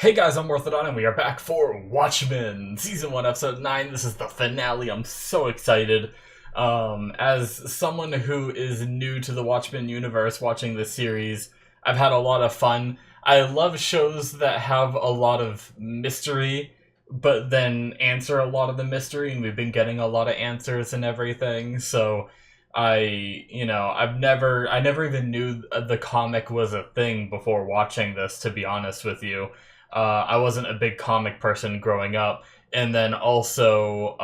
Hey guys, I'm Morthadon, and we are back for Watchmen, Season 1, Episode 9. This is the finale. I'm so excited. As someone who is new to the Watchmen universe watching this series, I've had a lot of fun. I love shows that have a lot of mystery, but then answer a lot of the mystery, and we've been getting a lot of answers and everything, so I never even knew the comic was a thing before watching this, to be honest with you. I wasn't a big comic person growing up, and then also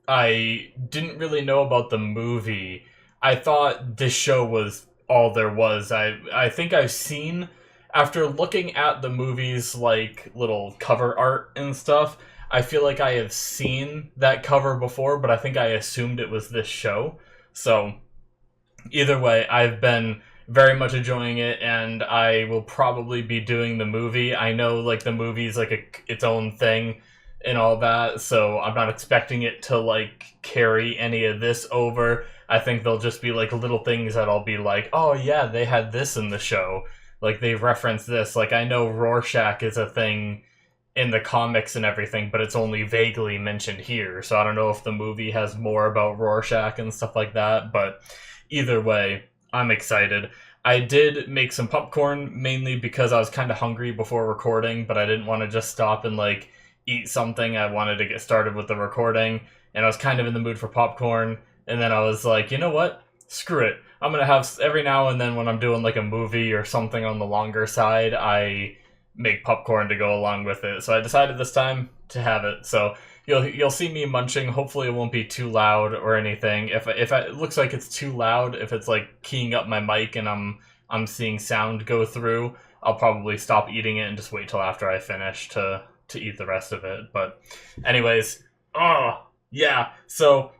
I didn't really know about the movie. I thought this show was all there was. I think I've seen, after looking at the movie's like little cover art and stuff, I feel like I have seen that cover before, but I think I assumed it was this show. So either way, I've been very much enjoying it, and I will probably be doing the movie. I know like the movie's like its own thing and all that, so I'm not expecting it to like carry any of this over. I think they'll just be like little things that I'll be like, oh yeah, they had this in the show. Like they referenced this. Like I know Rorschach is a thing in the comics and everything, but it's only vaguely mentioned here. So I don't know if the movie has more about Rorschach and stuff like that, but either way, I'm excited. I did make some popcorn, mainly because I was kind of hungry before recording, but I didn't want to just stop and like eat something. I wanted to get started with the recording, and I was kind of in the mood for popcorn, and then I was like, you know what? Screw it. I'm going to have, every now and then when I'm doing like a movie or something on the longer side, I make popcorn to go along with it. So I decided this time to have it. So you'll see me munching. Hopefully it won't be too loud or anything. If it looks like it's too loud, if it's like keying up my mic and I'm seeing sound go through, I'll probably stop eating it and just wait till after I finish to eat the rest of it. But anyways, oh yeah. So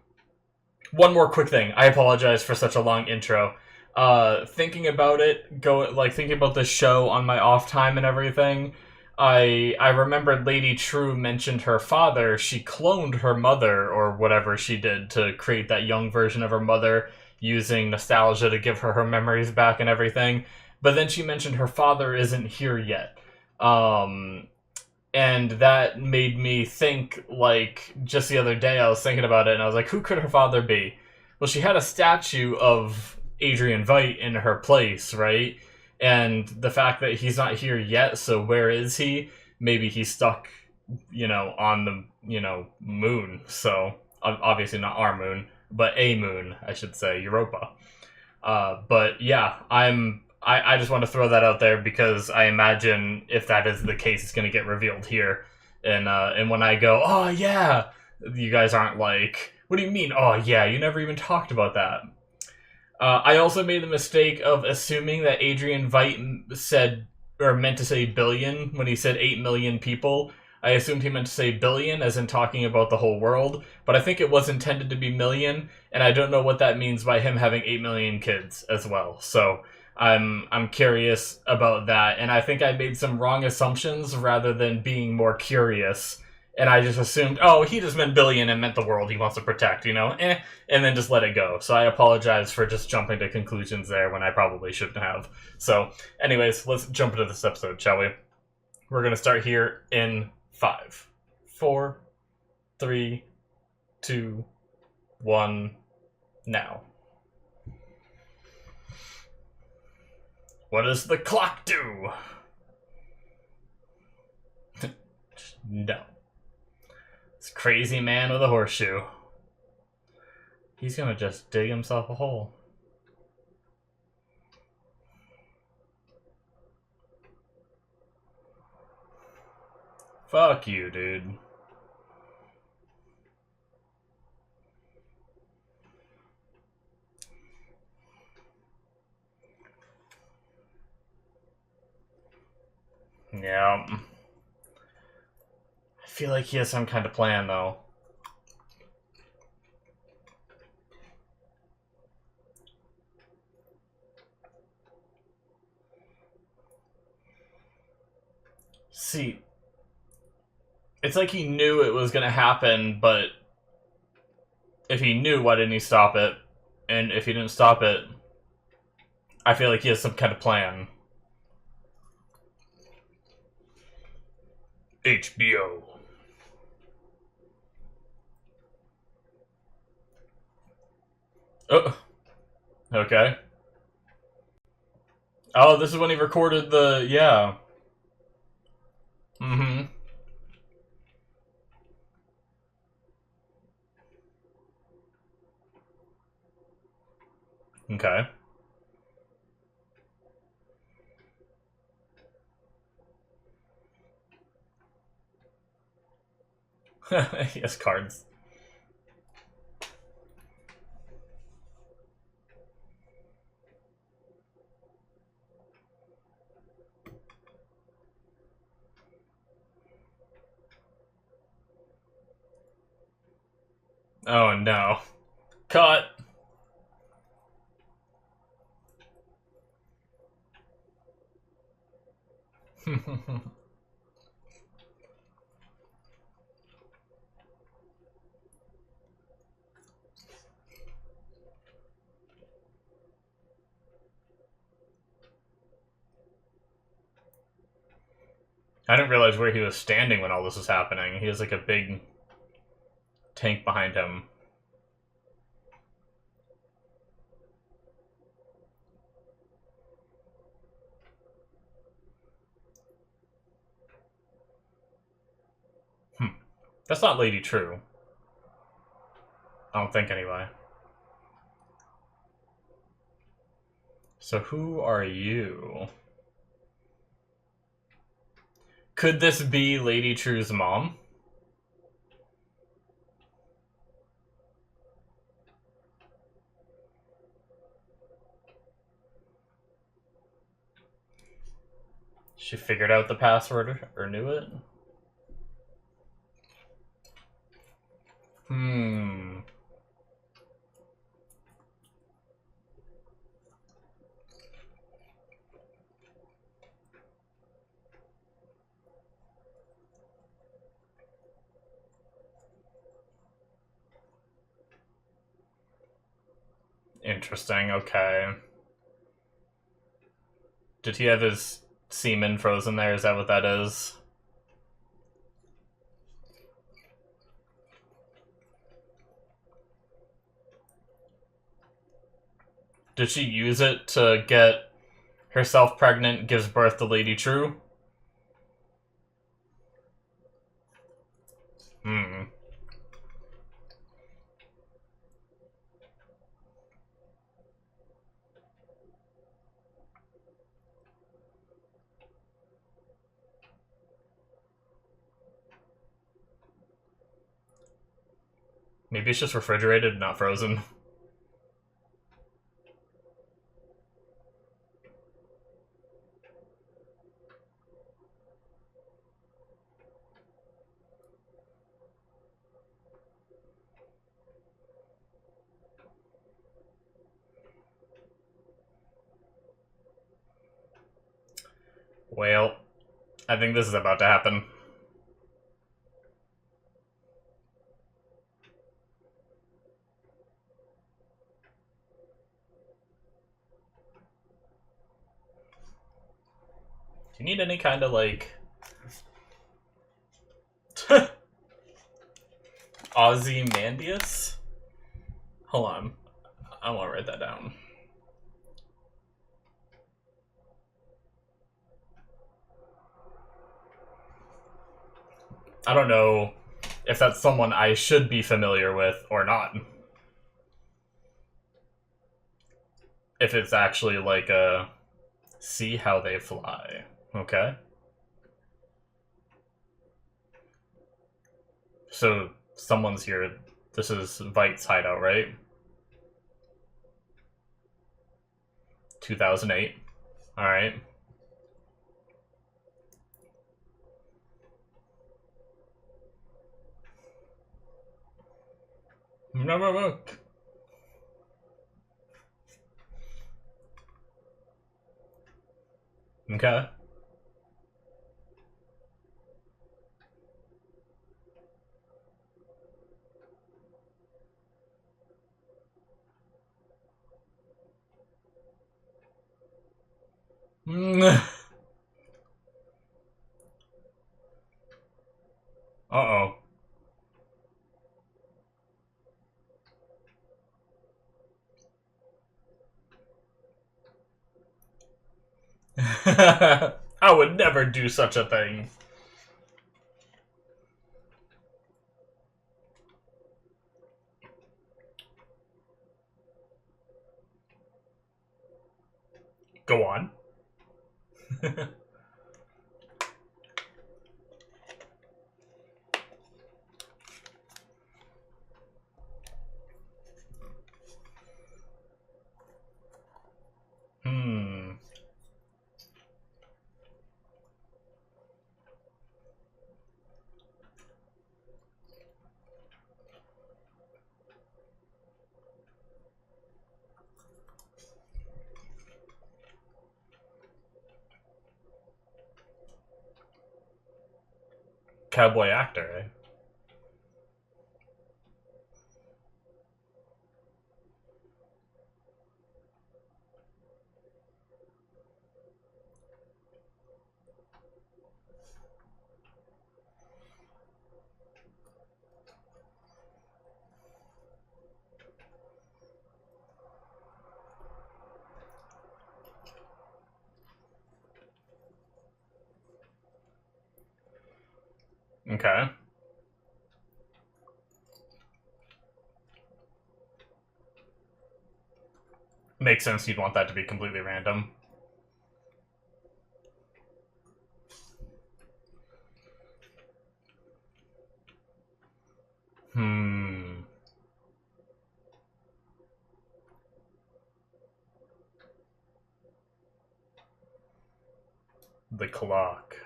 one more quick thing. I apologize for such a long intro. Thinking about thinking about this show on my off time and everything, I remembered Lady True mentioned her father. She cloned her mother, or whatever she did, to create that young version of her mother, using nostalgia to give her memories back and everything. But then she mentioned her father isn't here yet. And that made me think, like, just the other day I was thinking about it, and I was like, who could her father be? Well, she had a statue of Adrian Veidt in her place, right? And the fact that he's not here yet, so where is he? Maybe he's stuck, on the, moon. So, obviously not our moon, but a moon, I should say, Europa. But yeah, I just want to throw that out there because I imagine if that is the case, it's going to get revealed here. And when I go, oh yeah, you guys aren't like, what do you mean, oh yeah, you never even talked about that. I also made the mistake of assuming that Adrian Veidt said, or meant to say billion, when he said 8 million people. I assumed he meant to say billion, as in talking about the whole world, but I think it was intended to be million, and I don't know what that means by him having 8 million kids as well. So I'm curious about that, and I think I made some wrong assumptions rather than being more curious. And I just assumed, oh, he just meant billion and meant the world he wants to protect, and then just let it go. So I apologize for just jumping to conclusions there when I probably shouldn't have. So anyways, let's jump into this episode, shall we? We're going to start here in 5, 4, 3, 2, 1, now. What does the clock do? No. This crazy man with a horseshoe. He's gonna just dig himself a hole. Fuck you, dude. Yeah. I feel like he has some kind of plan, though. See, it's like he knew it was gonna happen, but if he knew, why didn't he stop it? And if he didn't stop it, I feel like he has some kind of plan. HBO. Oh, okay. Oh, this is when he recorded the, yeah. Mm-hmm. Okay. He has cards. Oh no. Cut. I didn't realize where he was standing when all this was happening. He has like a big tank behind him. That's not Lady True. I don't think, anyway. So who are you? Could this be Lady True's mom? She figured out the password or knew it? Interesting, okay. Did he have his semen frozen there? Is that what that is? Did she use it to get herself pregnant, gives birth to Lady True? Hmm. Maybe it's just refrigerated, not frozen. Well, I think this is about to happen. Do you need any kind of, like... Ozymandias? Hold on. I want to write that down. I don't know if that's someone I should be familiar with or not. If it's actually like a... See how they fly. Okay. So, someone's here. This is Vite's hideout, right? 2008. Alright. No. Okay. Uh-oh. I would never do such a thing. Go on. Hmm. Cowboy actor, eh? Okay. Makes sense you'd want that to be completely random. Hmm. The clock.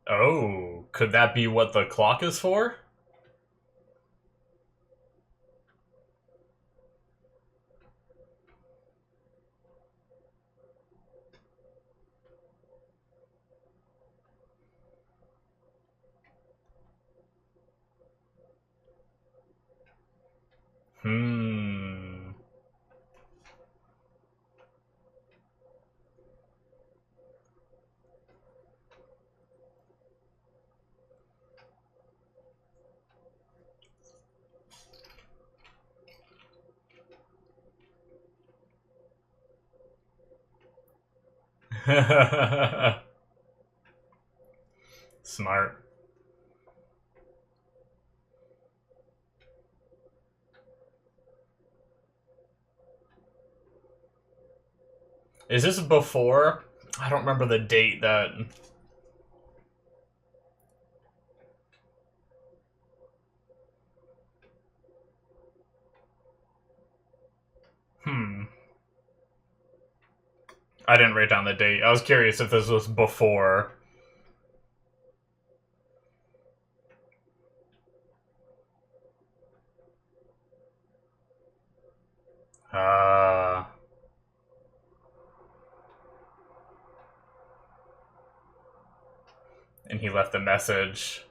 Oh, could that be what the clock is for? Hmm. Smart. Is this before? I don't remember the date that. Hmm. I didn't write down the date. I was curious if this was before. Uh. And he left a message.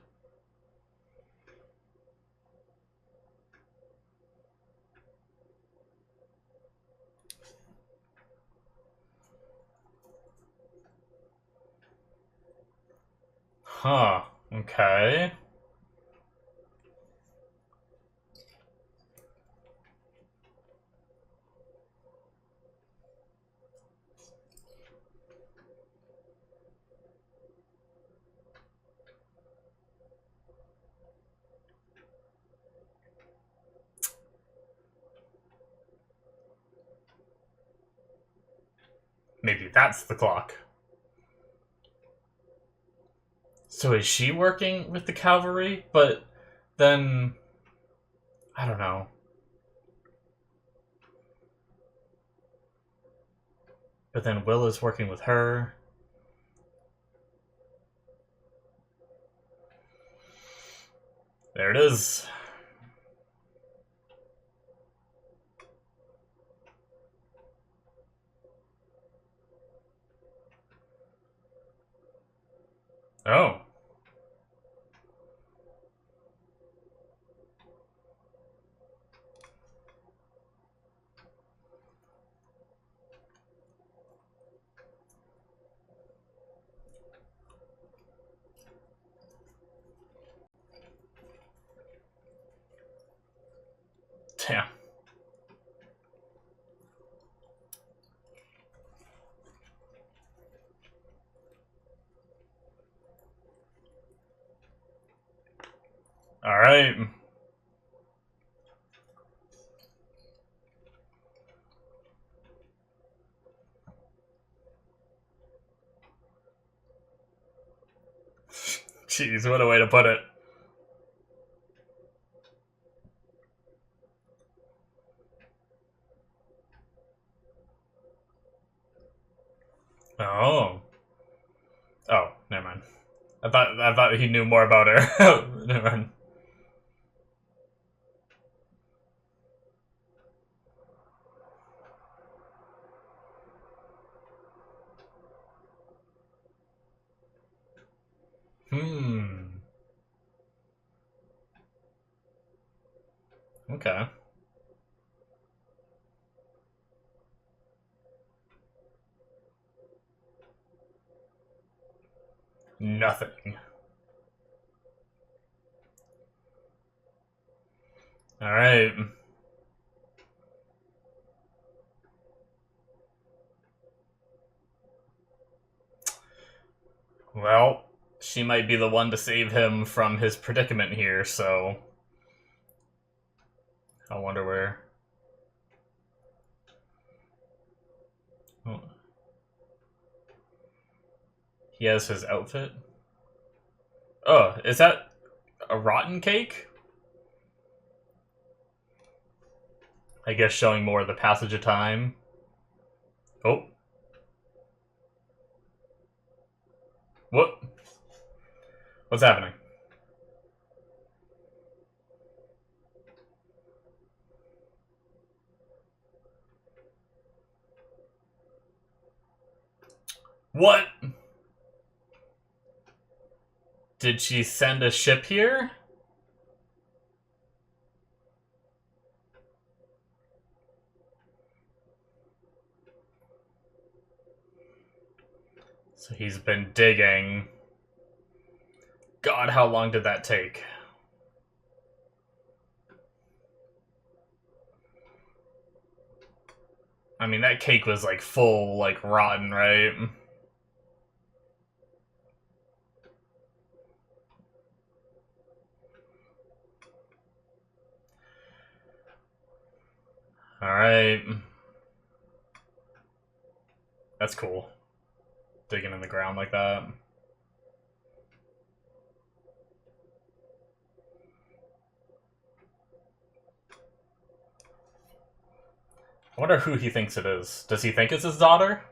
Huh. Okay. Maybe that's the clock. So is she working with the cavalry? But then. I don't know. But then Will is working with her. There it is. Oh. Damn. Alright. Jeez, what a way to put it. Oh. Oh, never mind. I thought he knew more about her. Never mind. Hmm. Okay. Nothing. Alright. Well, she might be the one to save him from his predicament here, so... I wonder where... Oh. He has his outfit? Oh, is that a rotten cake? I guess showing more of the passage of time. Oh. What? What's happening? What? Did she send a ship here? So he's been digging. God, how long did that take? I mean, that cake was like full, like rotten, right? Alright. That's cool. Digging in the ground like that. I wonder who he thinks it is. Does he think it's his daughter?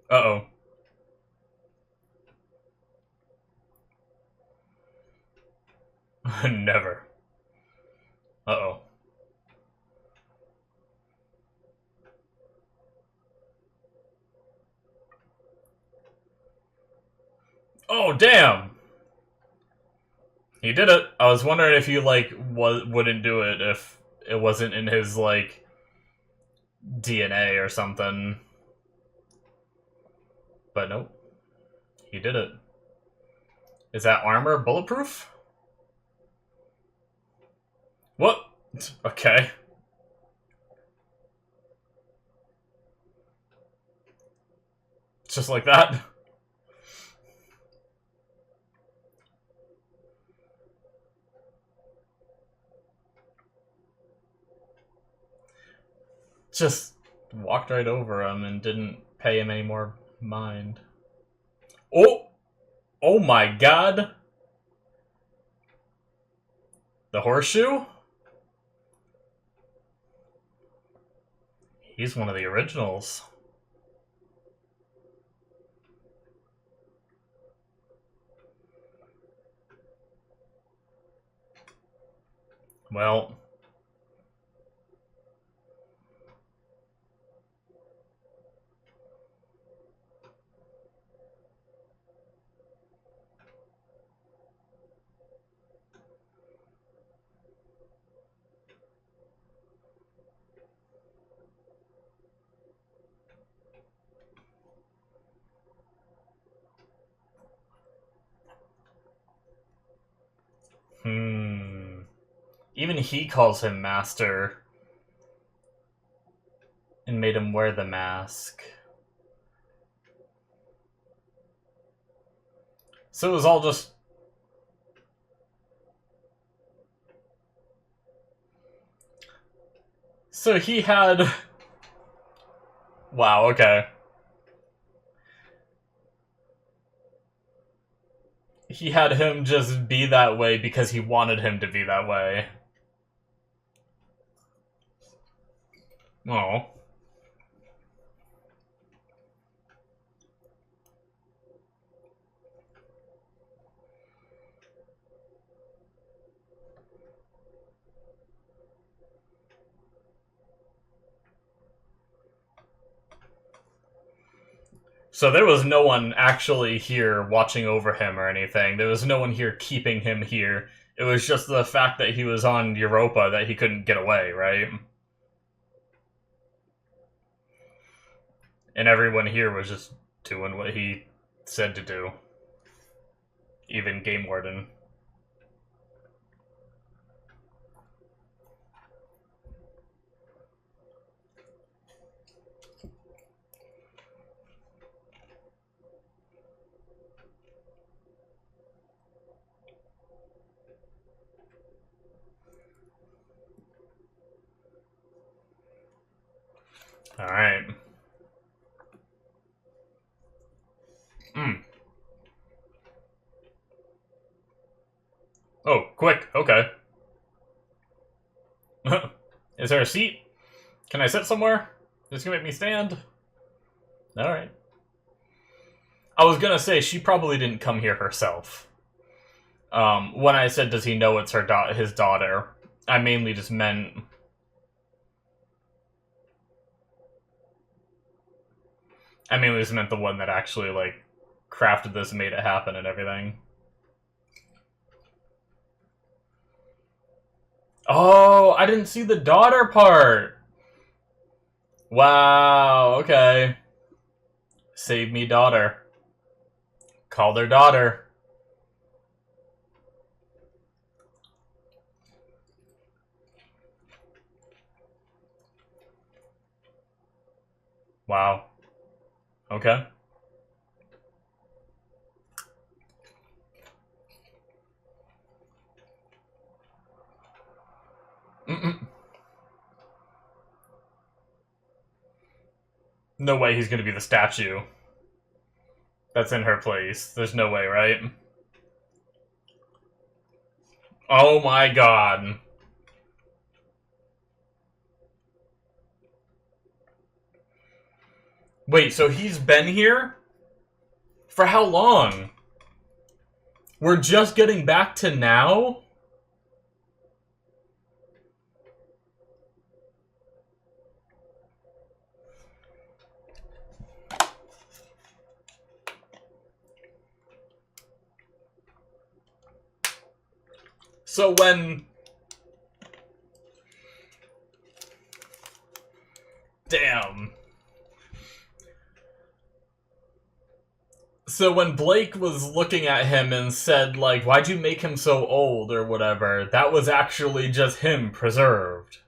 Uh-oh. Never. Uh-oh. Oh, damn! He did it. I was wondering if he, like, wouldn't do it if it wasn't in his, like, DNA or something. But nope. He did it. Is that armor bulletproof? What? Okay. Just like that. Just walked right over him and didn't pay him any more mind. Oh! Oh my god! The horseshoe? He's one of the originals. Well... Even he calls him master. And made him wear the mask. So it was all just... So he had... Wow, okay. He had him just be that way because he wanted him to be that way. Oh. So there was no one actually here watching over him or anything. There was no one here keeping him here. It was just the fact that he was on Europa that he couldn't get away, right? And everyone here was just doing what he said to do. Even Game Warden. Alright. Oh, quick, okay. Is there a seat? Can I sit somewhere? Just gonna make me stand? Alright. I was gonna say, she probably didn't come here herself. When I said, does he know it's his daughter, I mainly just meant... the one that actually, like, crafted this and made it happen and everything. Oh, I didn't see the daughter part! Wow, okay. Save me daughter. Call their daughter. Wow. Okay. No way he's gonna be the statue that's in her place. There's no way, right? Oh my god. Wait, so he's been here? For how long? We're just getting back to now? So when... Damn. So when Blake was looking at him and said, like, why'd you make him so old or whatever, that was actually just him preserved.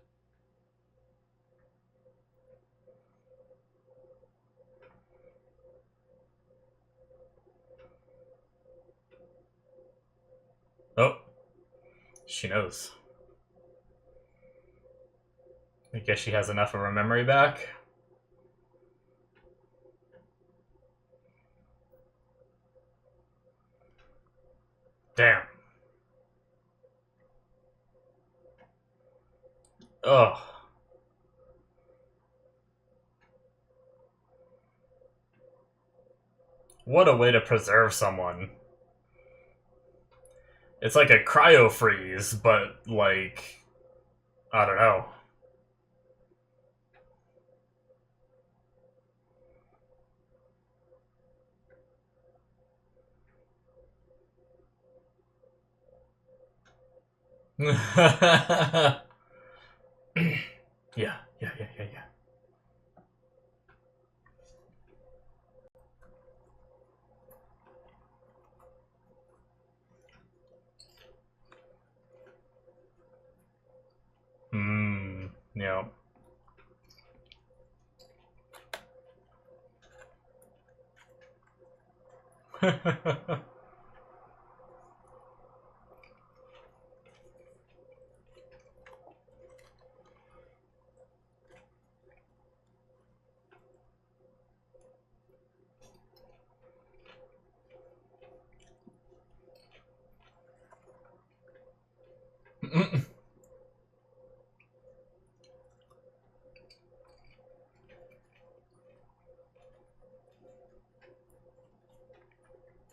Oh. She knows. I guess she has enough of her memory back. Damn. Ugh. What a way to preserve someone. It's like a cryo freeze, but, like, I don't know. Yeah, yeah, yeah, yeah, yeah. Yeah.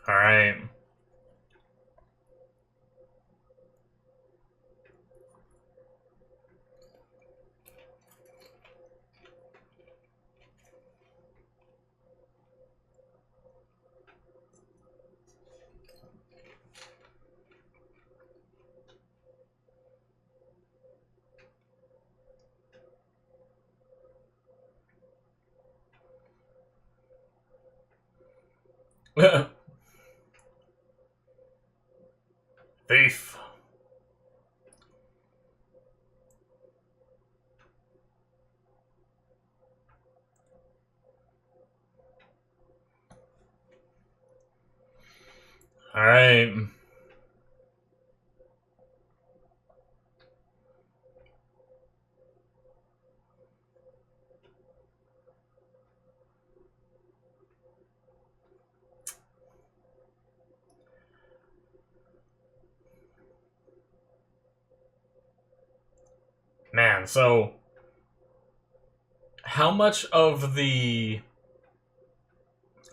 All right. Thief. All right. Man, so how much of the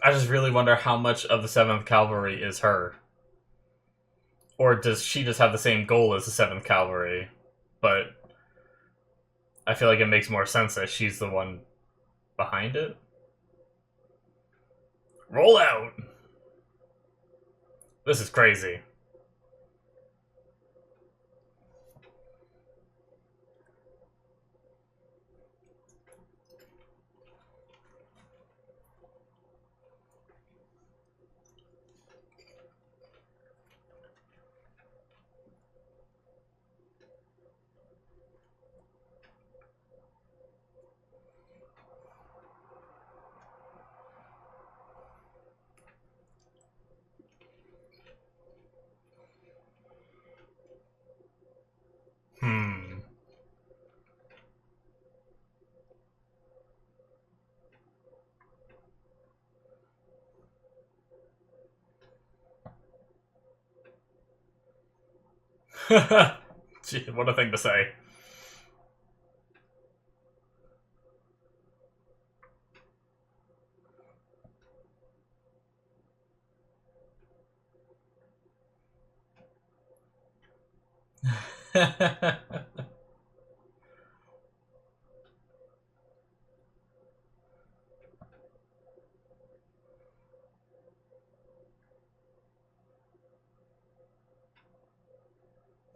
I just really wonder how much of the 7th Cavalry is her. Or does she just have the same goal as the 7th Cavalry? But I feel like it makes more sense that she's the one behind it. Roll out! This is crazy. Hmm. Gee, what a thing to say.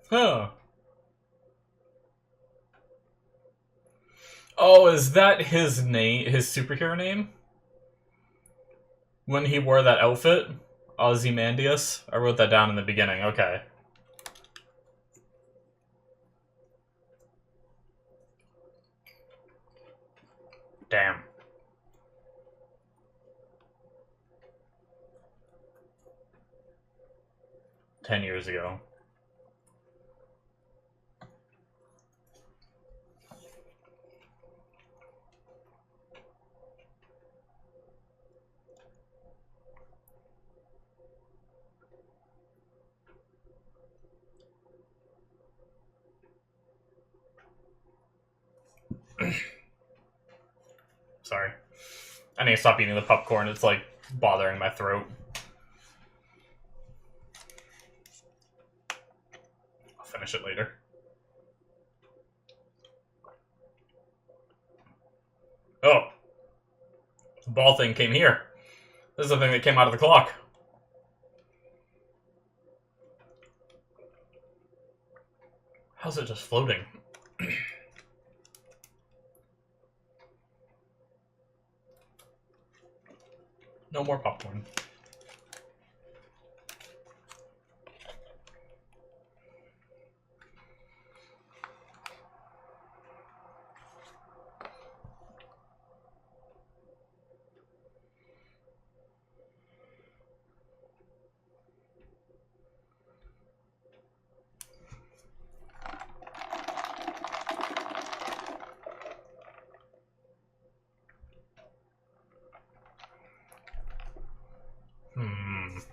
Huh. Oh, is that his name? His superhero name? When he wore that outfit? Ozymandias? I wrote that down in the beginning. Okay. Damn. 10 years ago. Sorry. I need to stop eating the popcorn. It's, like, bothering my throat. I'll finish it later. Oh, the ball thing came here. This is the thing that came out of the clock. How's it just floating? No more popcorn.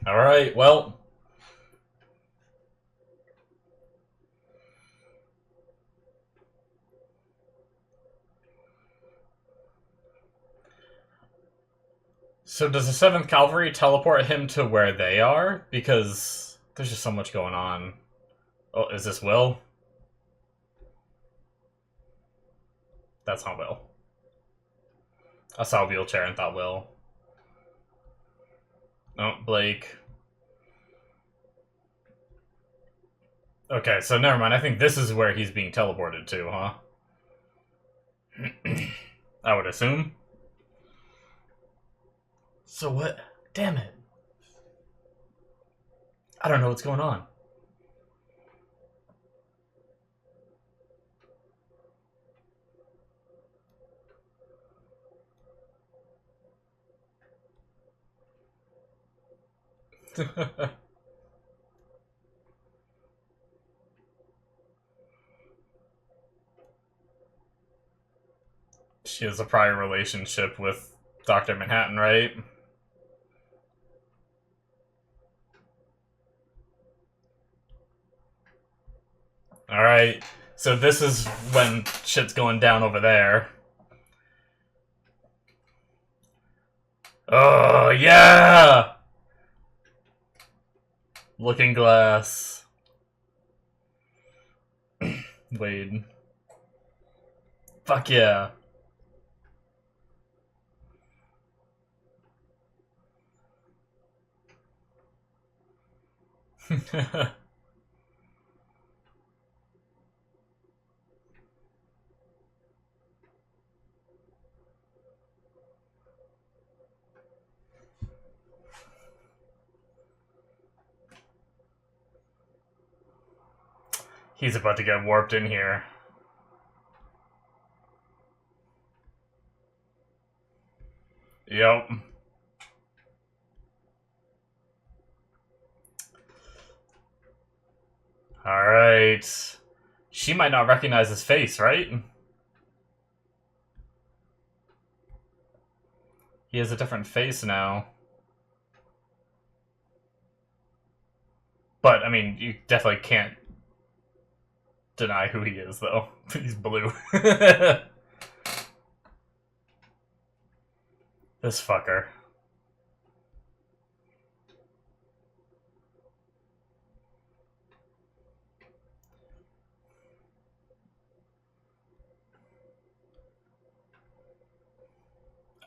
Alright, well. So does the 7th Cavalry teleport him to where they are? Because there's just so much going on. Oh, is this Will? That's not Will. I saw a wheelchair and thought Will. Oh, Blake. Okay, so never mind. I think this is where he's being teleported to, huh? I would assume. So what? Damn it. I don't know what's going on. She has a prior relationship with Dr. Manhattan, right? Alright, so this is when shit's going down over there. Oh, yeah! Looking Glass. Wade. Fuck yeah. He's about to get warped in here. Yep. Alright. She might not recognize his face, right? He has a different face now. But, I mean, you definitely can't deny who he is, though. He's blue. This fucker.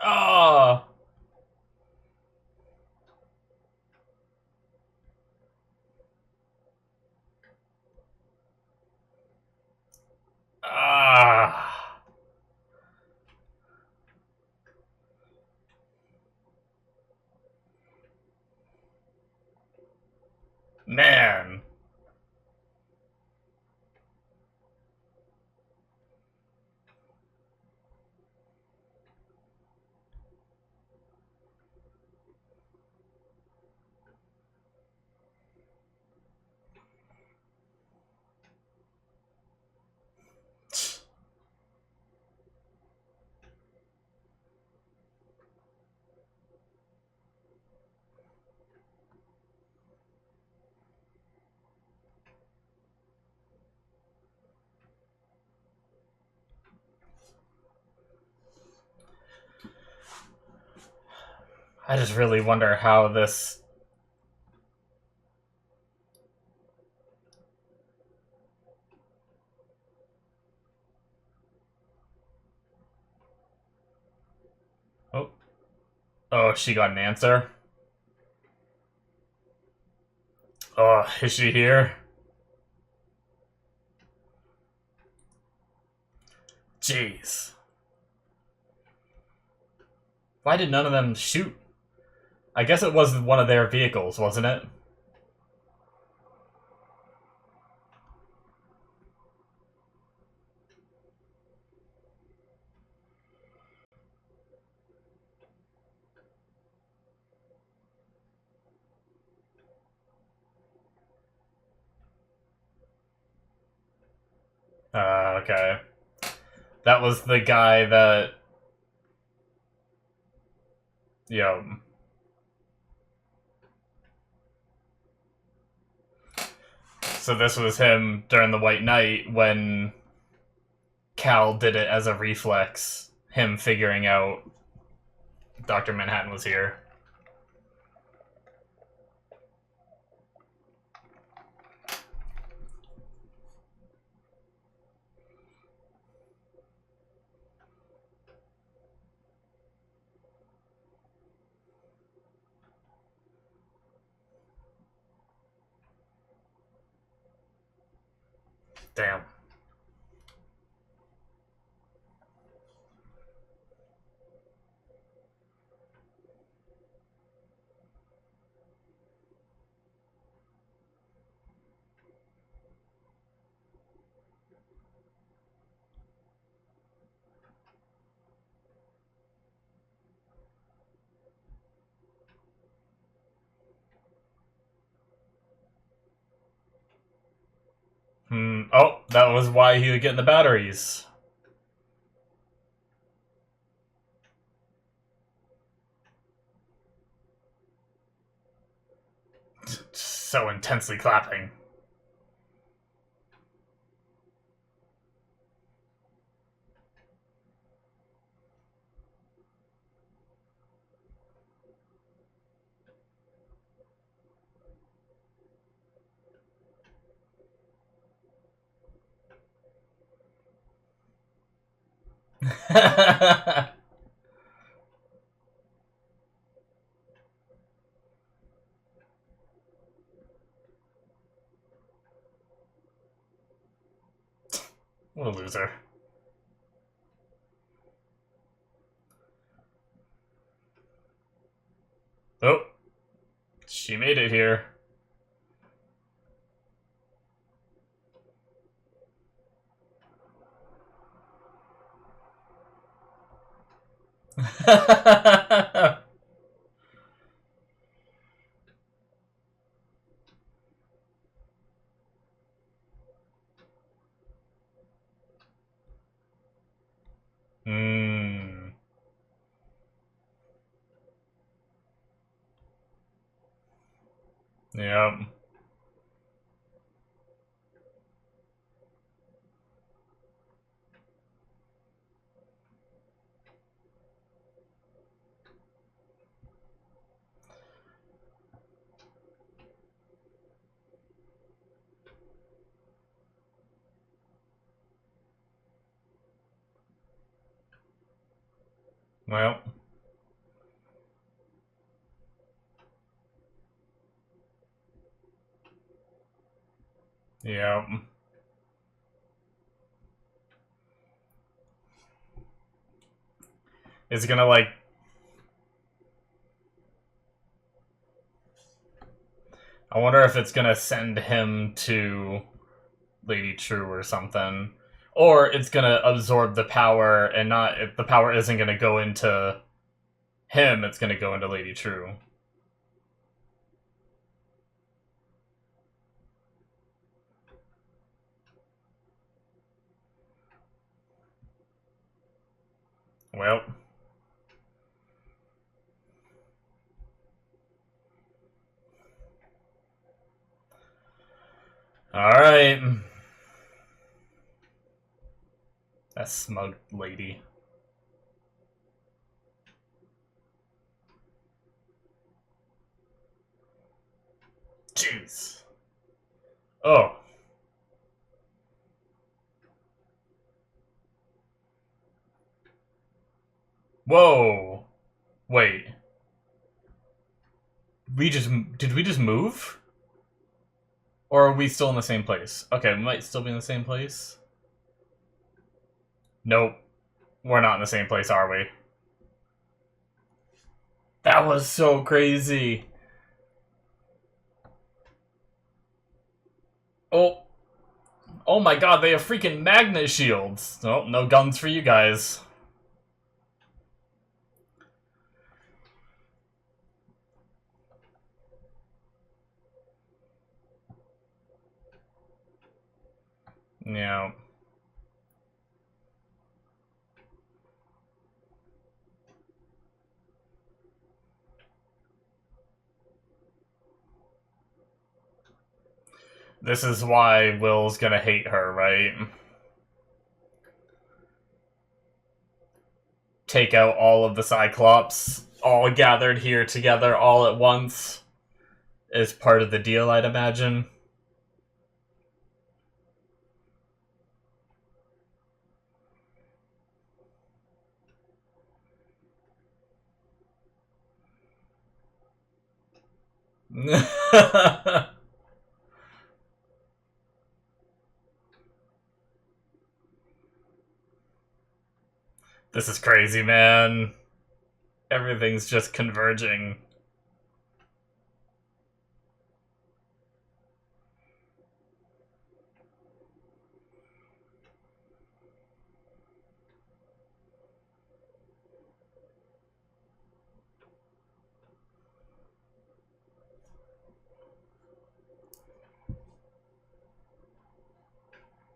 Ah! Ah! Man. I just really wonder how this... Oh, she got an answer? Oh, is she here? Jeez. Why did none of them shoot? I guess it was one of their vehicles, wasn't it? Okay. That was the guy that... Yo. So this was him during the White Knight when Cal did it as a reflex. Him figuring out Dr. Manhattan was here. Damn. Oh, that was why he would get in the batteries. So intensely clapping. What a loser. Oh, she made it here. Mmm. Yep. Well. Yep. Is it gonna, like... I wonder if it's gonna send him to Lady True or something. Or it's gonna absorb the power and not... If the power isn't gonna go into him, it's gonna go into Lady True. Well... Alright. That smug lady. Jeez. Oh. Whoa. Wait. Did we just move? Or are we still in the same place? Okay, we might still be in the same place. Nope. We're not in the same place, are we? That was so crazy. Oh. Oh my god, they have freaking magnet shields. Oh, no guns for you guys. Yeah. This is why Will's gonna hate her, right? Take out all of the Cyclops, all gathered here together all at once, is part of the deal, I'd imagine. This is crazy, man. Everything's just converging.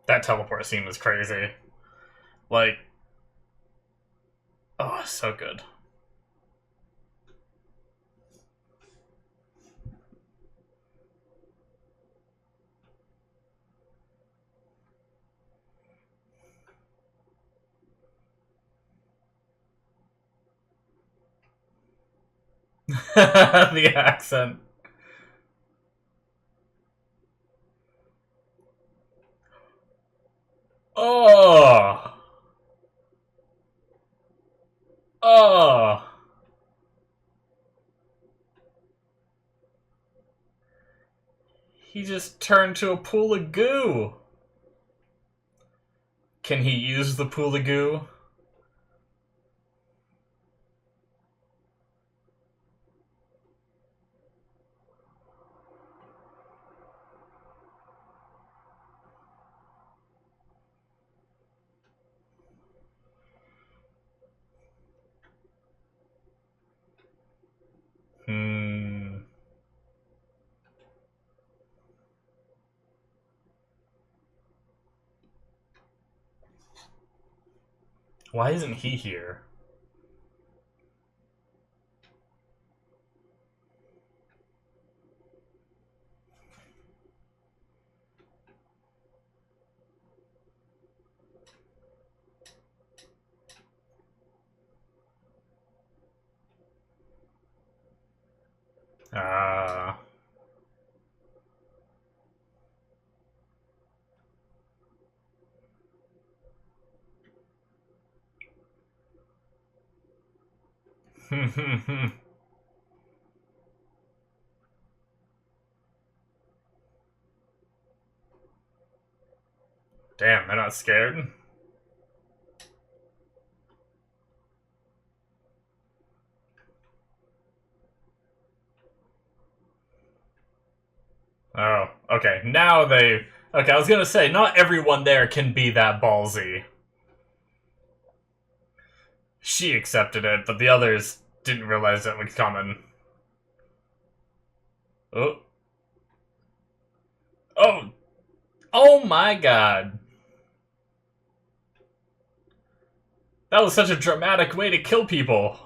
That teleport scene was crazy. Like, oh, so good. The accent. Oh! Oh! He just turned to a pool of goo. Can he use the pool of goo? Hmm. Why isn't he here? Ah. Damn, they're not scared? Oh, okay. Now they... Okay, I was gonna say, not everyone there can be that ballsy. She accepted it, but the others didn't realize it was coming. Oh. Oh! Oh my god! That was such a dramatic way to kill people!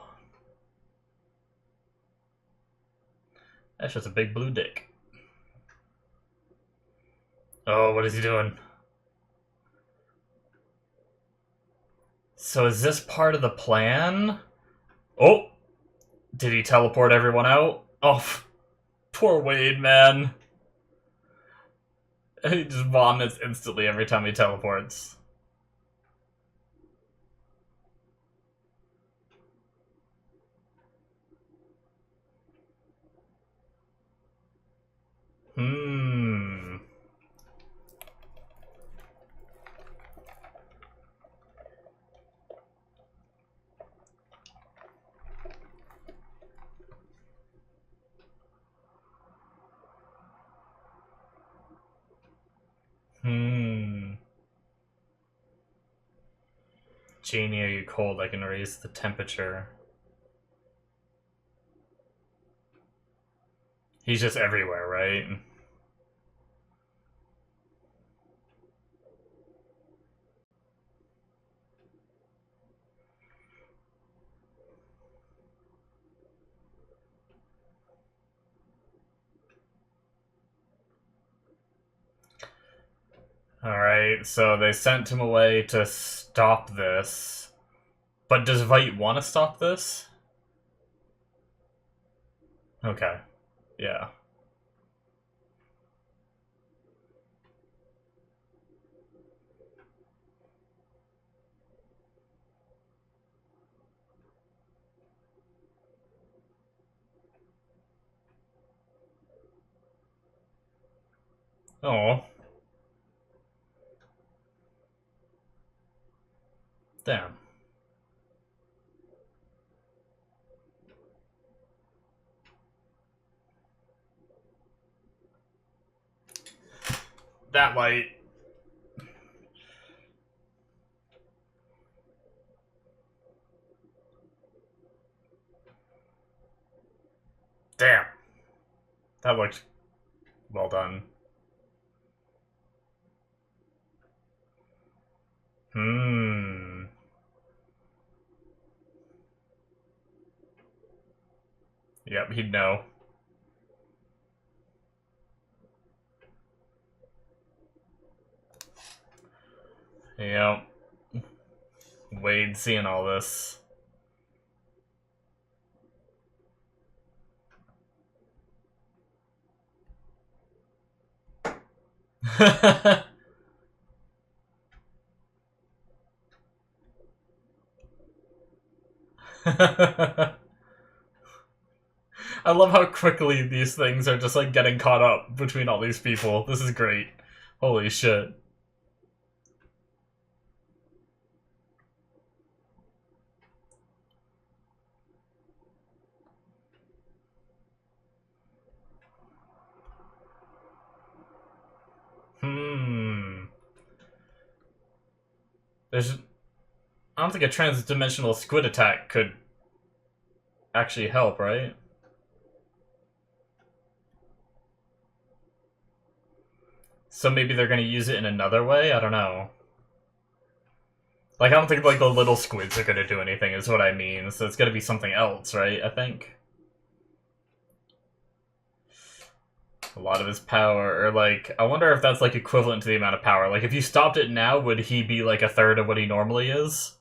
That's just a big blue dick. Oh, what is he doing? So is this part of the plan? Oh! Did he teleport everyone out? Oh, poor Wade, man. He just vomits instantly every time he teleports. Hmm. Hmm. Janie, are you cold? I can raise the temperature. He's just everywhere, right? Alright, so they sent him away to stop this. But does Vite want to stop this? Okay. Yeah. Oh. Damn. That light. Damn. That looked well done. Hmm. Yep, he'd know. Yep. Wade seeing all this. I love how quickly these things are just like getting caught up between all these people. This is great. Holy shit. Hmm. There's. I don't think a trans-dimensional squid attack could actually help, right? So maybe they're gonna use it in another way? I don't know. Like, I don't think, like, the little squids are gonna do anything, is what I mean. So it's gonna be something else, right? I think. A lot of his power, or, like, I wonder if that's, like, equivalent to the amount of power. Like, if you stopped it now, would he be, like, a third of what he normally is?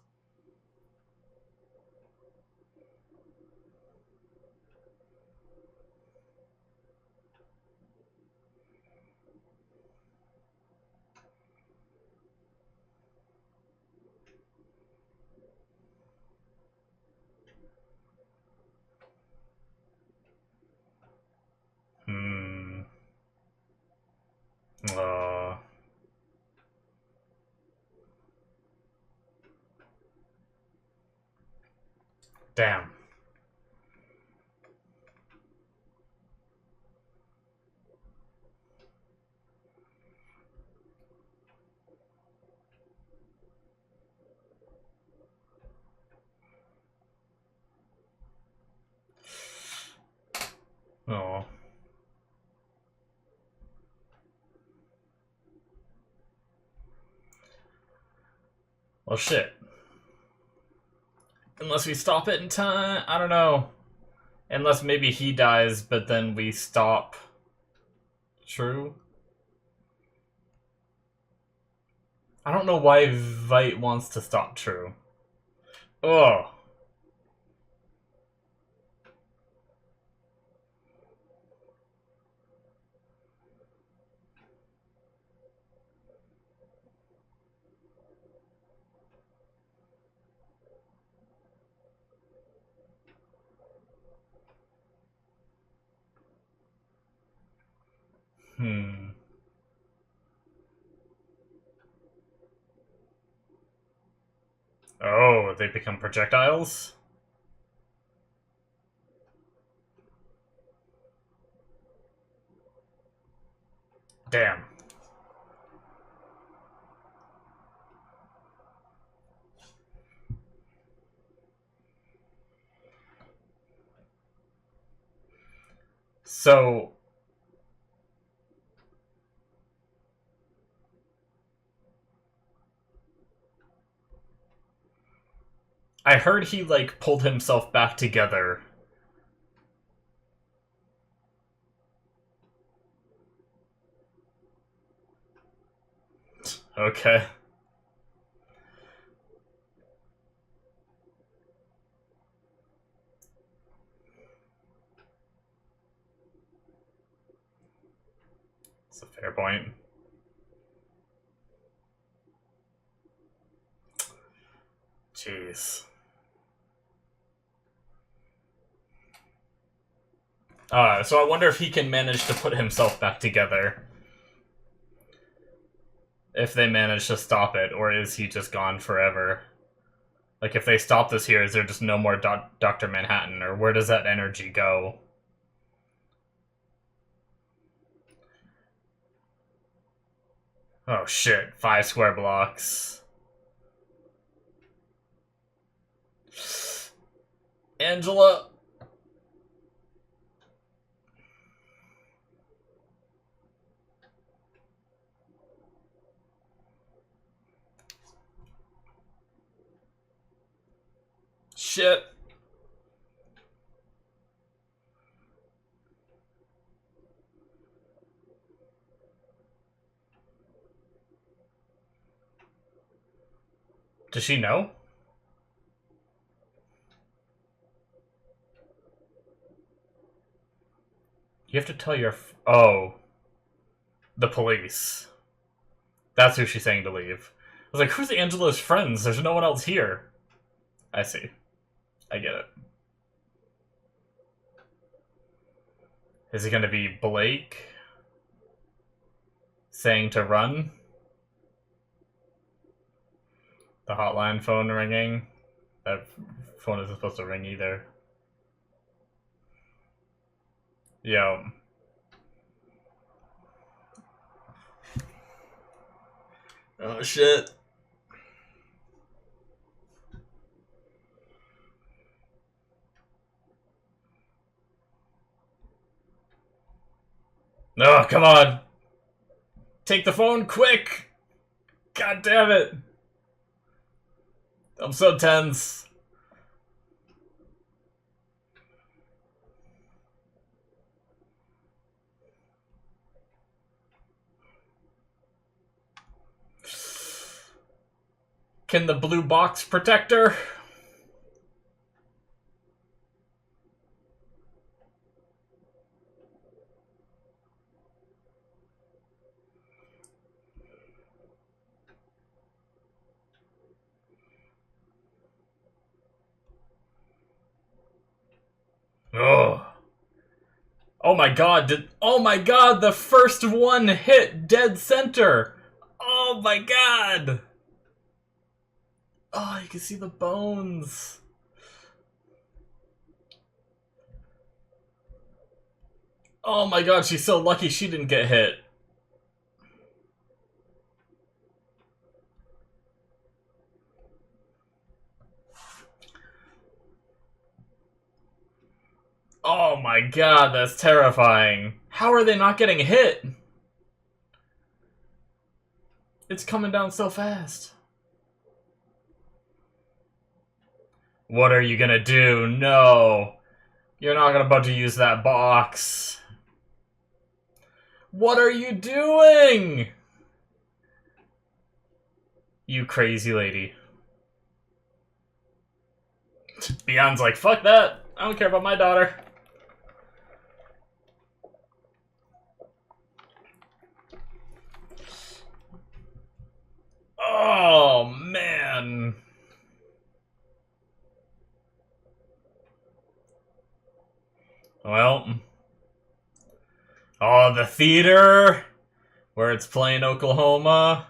Hmm. Uh... Damn. Oh. Well, shit. Unless we stop it in time, I don't know. Unless maybe he dies, but then we stop. True? I don't know why Vite wants to stop True. Ugh. Hmm. Oh, they become projectiles? Damn. So... I heard he, like, pulled himself back together. Okay. That's a fair point. Jeez. So I wonder if he can manage to put himself back together. If they manage to stop it, or is he just gone forever? Like, if they stop this here, is there just no more Dr. Manhattan, or where does that energy go? Oh shit, 5 square blocks. Angela! Shit. Does she know? You have to tell your... Oh. The police. That's who she's saying to leave. I was like, who's Angela's friends? There's no one else here. I see. I get it. Is it gonna be Blake saying to run? The hotline phone ringing? That phone isn't supposed to ring either. Yo. Oh shit. No, come on. Take the phone quick. God damn it. I'm so tense. Can the blue box protect her? Oh. Oh my god, oh my god, the first one hit dead center! Oh my god! Oh, you can see the bones. Oh my god, she's so lucky she didn't get hit. Oh my god, that's terrifying. How are they not getting hit? It's coming down so fast. What are you gonna do? No. You're not gonna about to use that box. What are you doing? You crazy lady. Beyond's like, fuck that. I don't care about my daughter. Oh, man. Well, Oh, the theater where it's playing Oklahoma.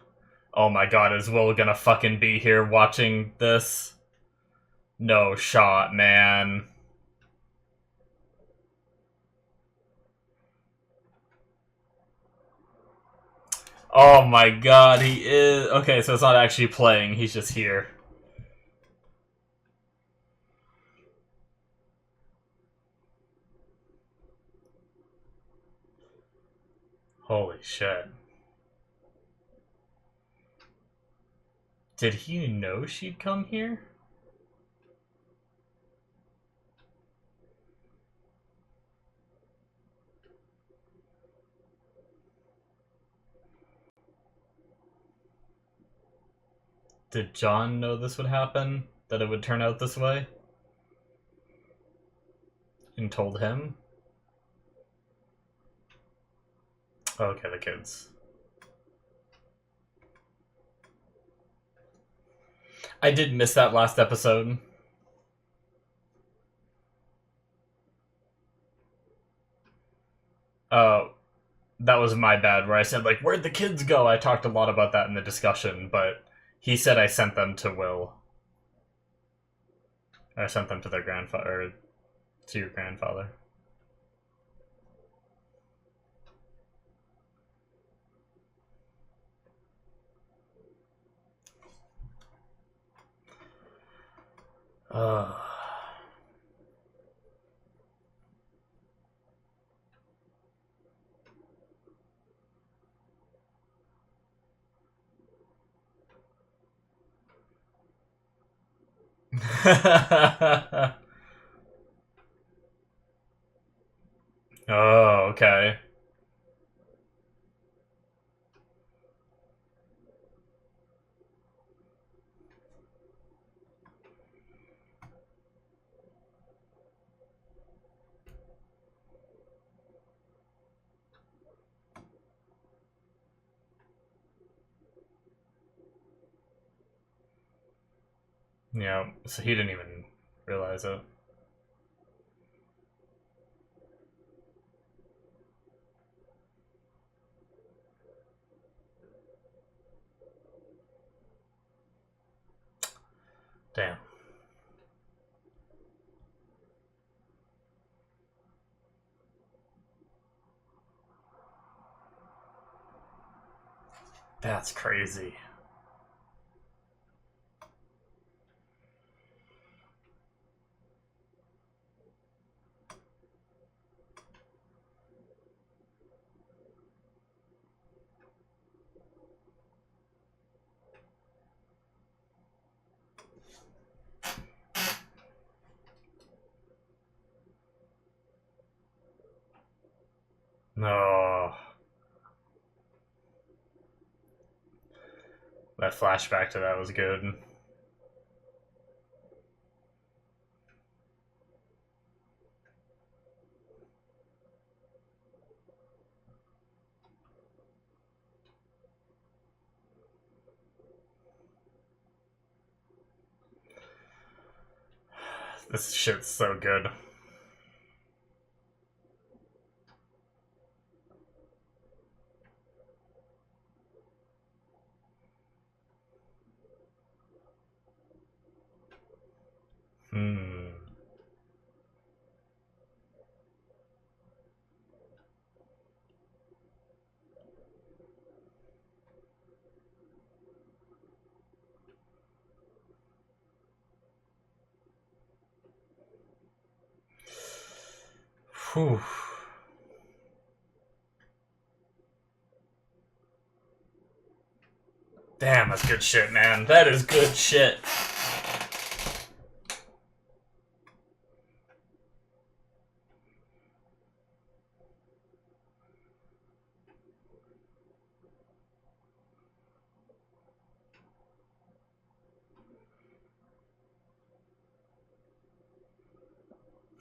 Oh my god, is Will gonna fucking be here watching this? No shot, man. Oh my god, he is. Okay, so it's not actually playing, he's just here. Holy shit. Did he know she'd come here? Did John know this would happen? That it would turn out this way? And told him? Okay, the kids. I did miss that last episode. Uh, that was my bad, where I said, like, where'd the kids go? I talked a lot about that in the discussion, but he said I sent them to Will. I sent them to their grandfather, or to your grandfather. Uh. Oh, okay. Yeah, so he didn't even realize it. Damn. That's crazy. No. That flashback to that was good. This shit's so good. Hmm. Whew. Damn, that's good shit, man. That is good shit.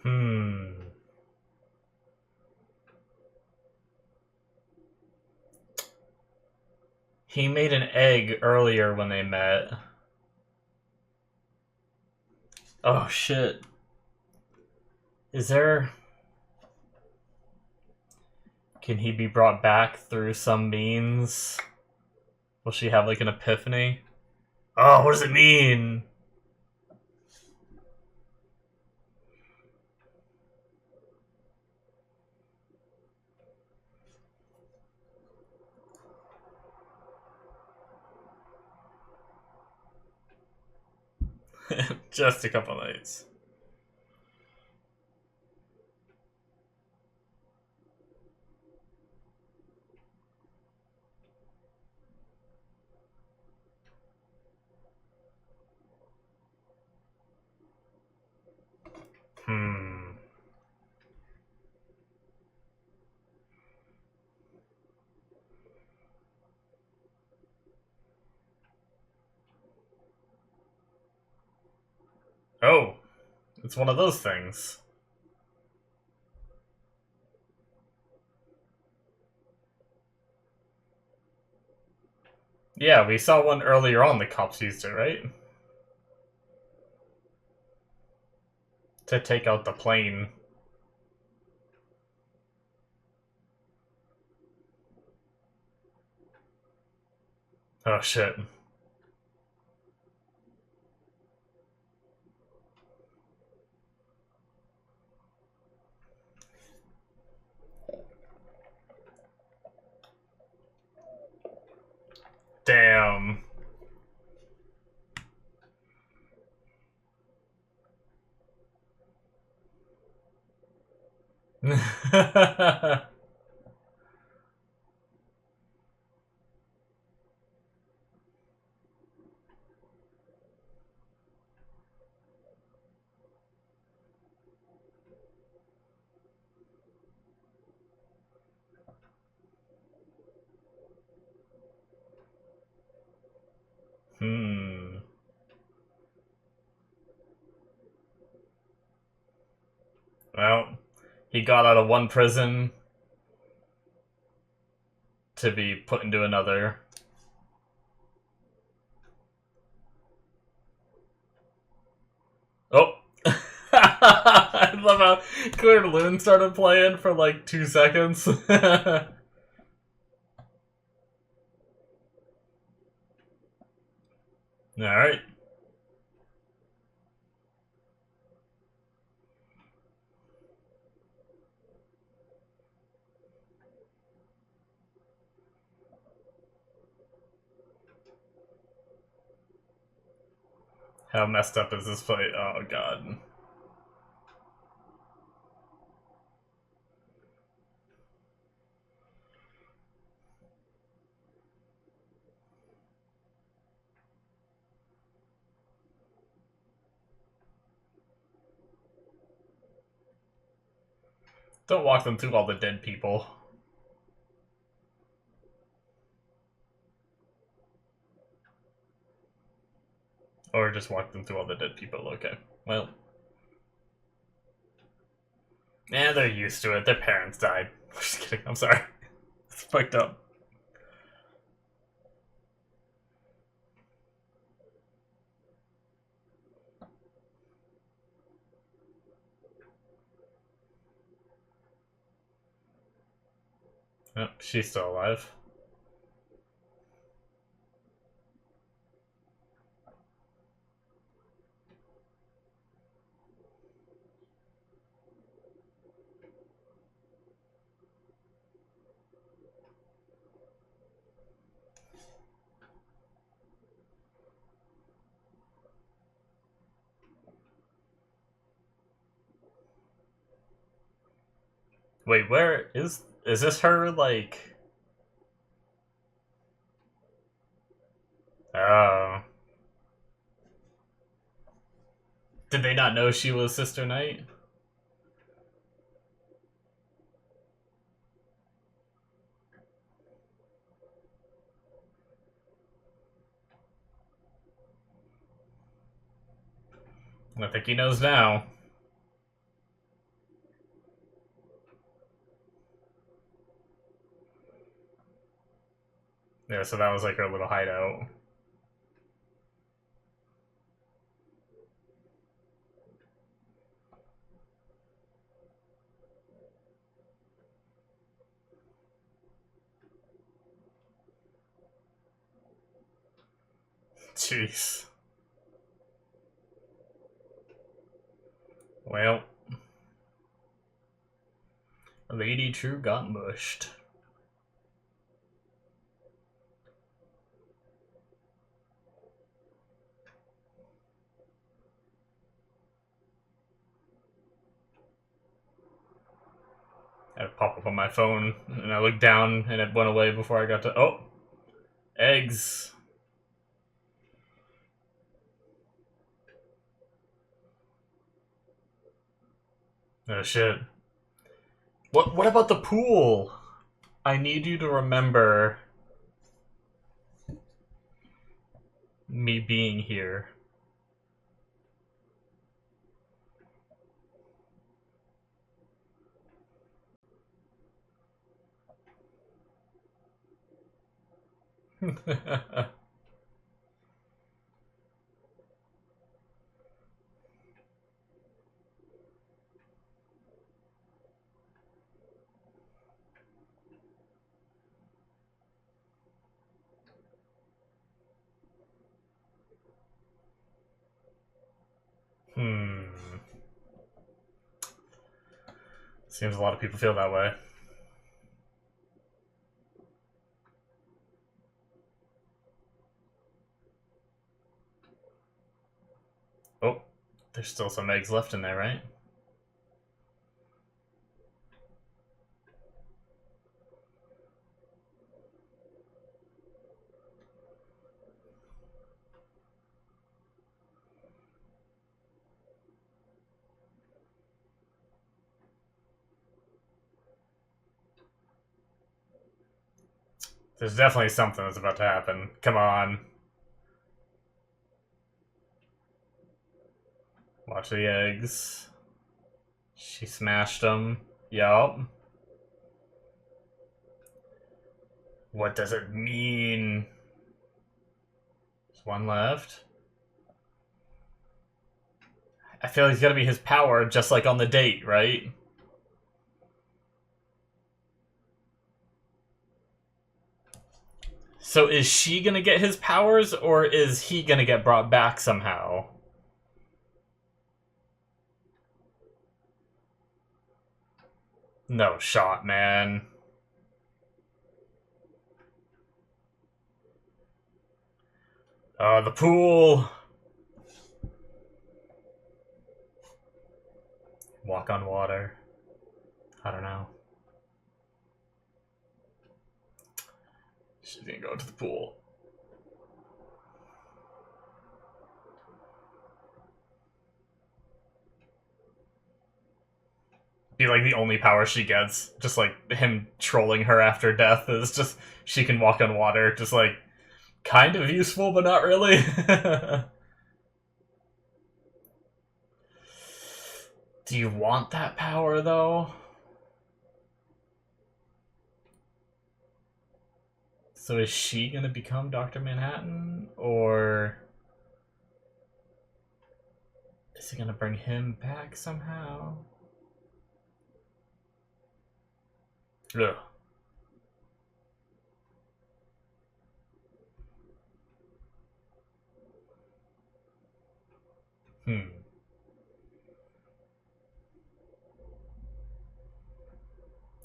Hmm. He made an egg earlier when they met. Oh shit. Is there... Can he be brought back through some means? Will she have like an epiphany? Oh, what does it mean? Just a couple nights. Hmm. Oh, it's one of those things. Yeah, we saw one earlier on the cops used it, right? To take out the plane. Oh shit. Damn. Hmm. Well, he got out of one prison to be put into another. Oh. I love how Clear Loon started playing for like 2 seconds. Alright. How messed up is this fight? Oh god. Don't walk them through all the dead people. Or just walk them through all the dead people, okay. Well. They're used to it. Their parents died. Just kidding, I'm sorry. It's fucked up. Oh, she's still alive. Wait, where is this her, like... Oh. Did they not know she was Sister Knight? I think he knows now. Yeah, so that was like her little hideout. Jeez. Well, Lady True got mushed. I had to pop up on my phone, and I looked down, and it went away before I got to... Oh! Eggs! Oh, shit. What about the pool? I need you to remember me being here. Seems a lot of people feel that way. Oh, there's still some eggs left in there, right? There's definitely something that's about to happen. Come on. Watch the eggs. She smashed them. Yup. What does it mean? There's one left. I feel like it's gotta be his power, just like on the date, right? So is she gonna get his powers, or is he gonna get brought back somehow? No shot, man. The pool. Walk on water. I don't know. She's gonna go to the pool. Be like the only power she gets. Just like him trolling her after death is just she can walk on water. Just like kind of useful, but not really. Do you want that power though? So is she gonna become Dr. Manhattan, or is it gonna bring him back somehow? Ugh.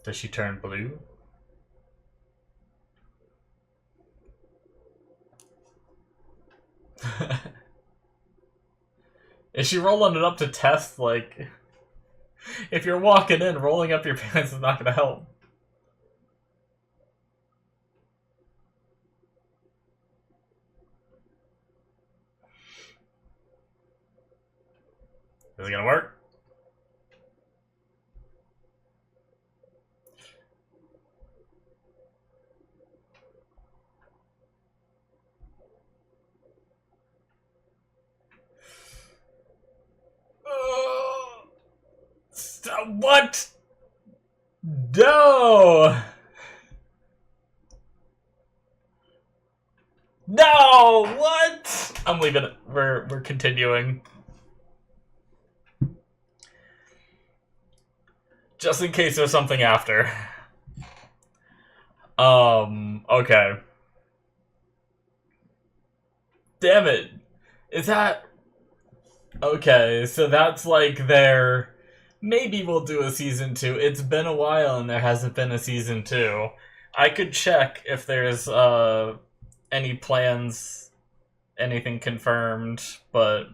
Does she turn blue? Is she rolling it up to test, like... If you're walking in, rolling up your pants is not gonna help. Is it gonna work? What? No! No! What? I'm leaving it. We're continuing. Just in case there's something after. Okay. Damn it. Is that... Okay, so that's like their... Maybe we'll do a season 2. It's been a while and there hasn't been a season 2. I could check if there's any plans, anything confirmed, but...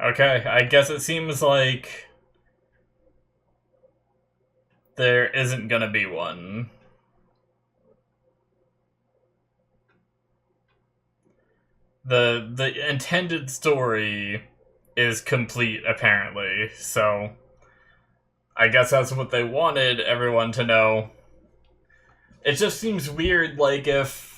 Okay, I guess it seems like there isn't gonna be one. The intended story is complete, apparently, so I guess that's what they wanted everyone to know. It just seems weird, like, if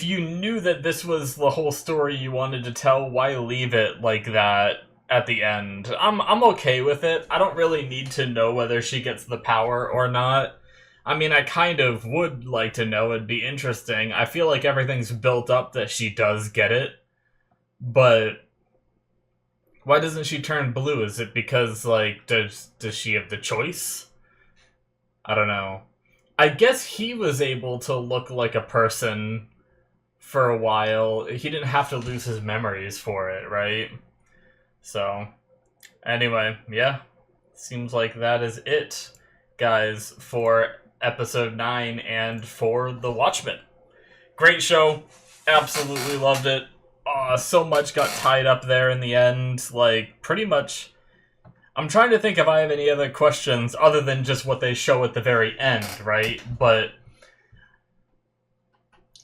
you knew that this was the whole story you wanted to tell, why leave it like that at the end? I'm okay with it. I don't really need to know whether she gets the power or not. I mean, I kind of would like to know. It'd be interesting. I feel like everything's built up that she does get it. But why doesn't she turn blue? Is it because, like, does she have the choice? I don't know. I guess he was able to look like a person for a while. He didn't have to lose his memories for it, right? So, anyway, yeah. Seems like that is it, guys, for episode 9 and for The Watchmen. Great show. Absolutely loved it. So much got tied up there in the end. Like, pretty much... I'm trying to think if I have any other questions other than just what they show at the very end, right? But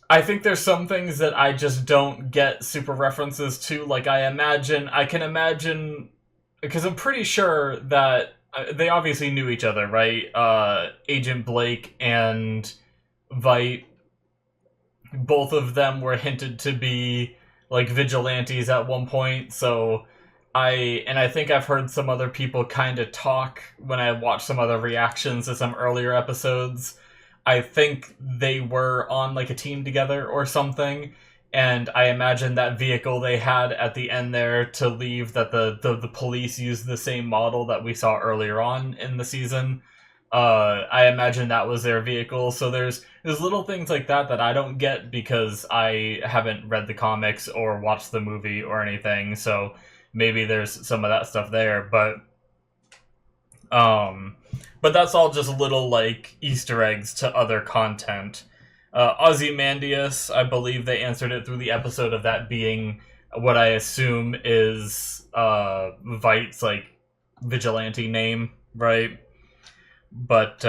I think there's some things that I just don't get super references to. Like, I can imagine, because I'm pretty sure that they obviously knew each other, right? Agent Blake and Veidt, both of them were hinted to be, like, vigilantes at one point, so I think I've heard some other people kind of talk when I watched some other reactions to some earlier episodes. I think they were on, like, a team together or something, and I imagine that vehicle they had at the end there to leave, that the police used the same model that we saw earlier on in the season. I imagine that was their vehicle, so there's little things like that that I don't get because I haven't read the comics or watched the movie or anything, so maybe there's some of that stuff there, but that's all just little, like, Easter eggs to other content. Ozymandias, I believe they answered it through the episode of that being what I assume is Veidt's, like, vigilante name, right? But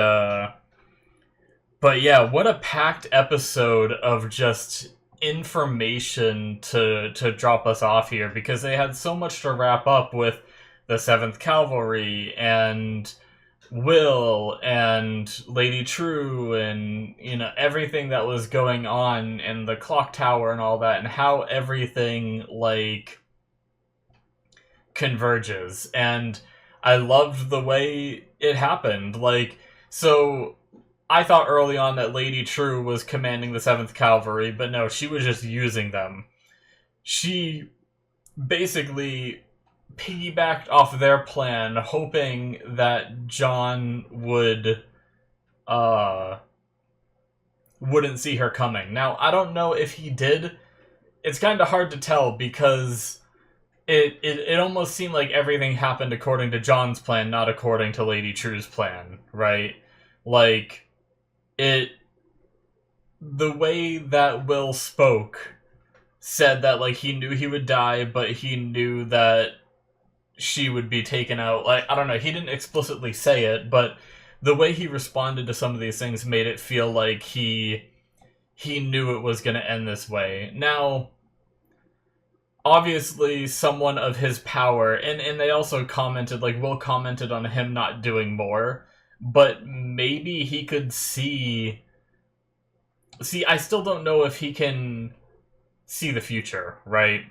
yeah, what a packed episode of just information to drop us off here, because they had so much to wrap up with the 7th Cavalry and Will and Lady True and, you know, everything that was going on in the clock tower and all that, and how everything, like, converges. And I loved the way it happened. Like, so I thought early on that Lady True was commanding the 7th Cavalry, but no, she was just using them. She basically piggybacked off their plan, hoping that John wouldn't see her coming. Now, I don't know if he did. It's kind of hard to tell, because it almost seemed like everything happened according to John's plan, not according to Lady True's plan, right? Like, the way that Will spoke said that, like, he knew he would die, but he knew that she would be taken out. Like, I don't know, he didn't explicitly say it, but the way he responded to some of these things made it feel like he knew it was going to end this way. Now, obviously, someone of his power, and they also commented, like, Will commented on him not doing more, but maybe he could see, I still don't know if he can see the future, right?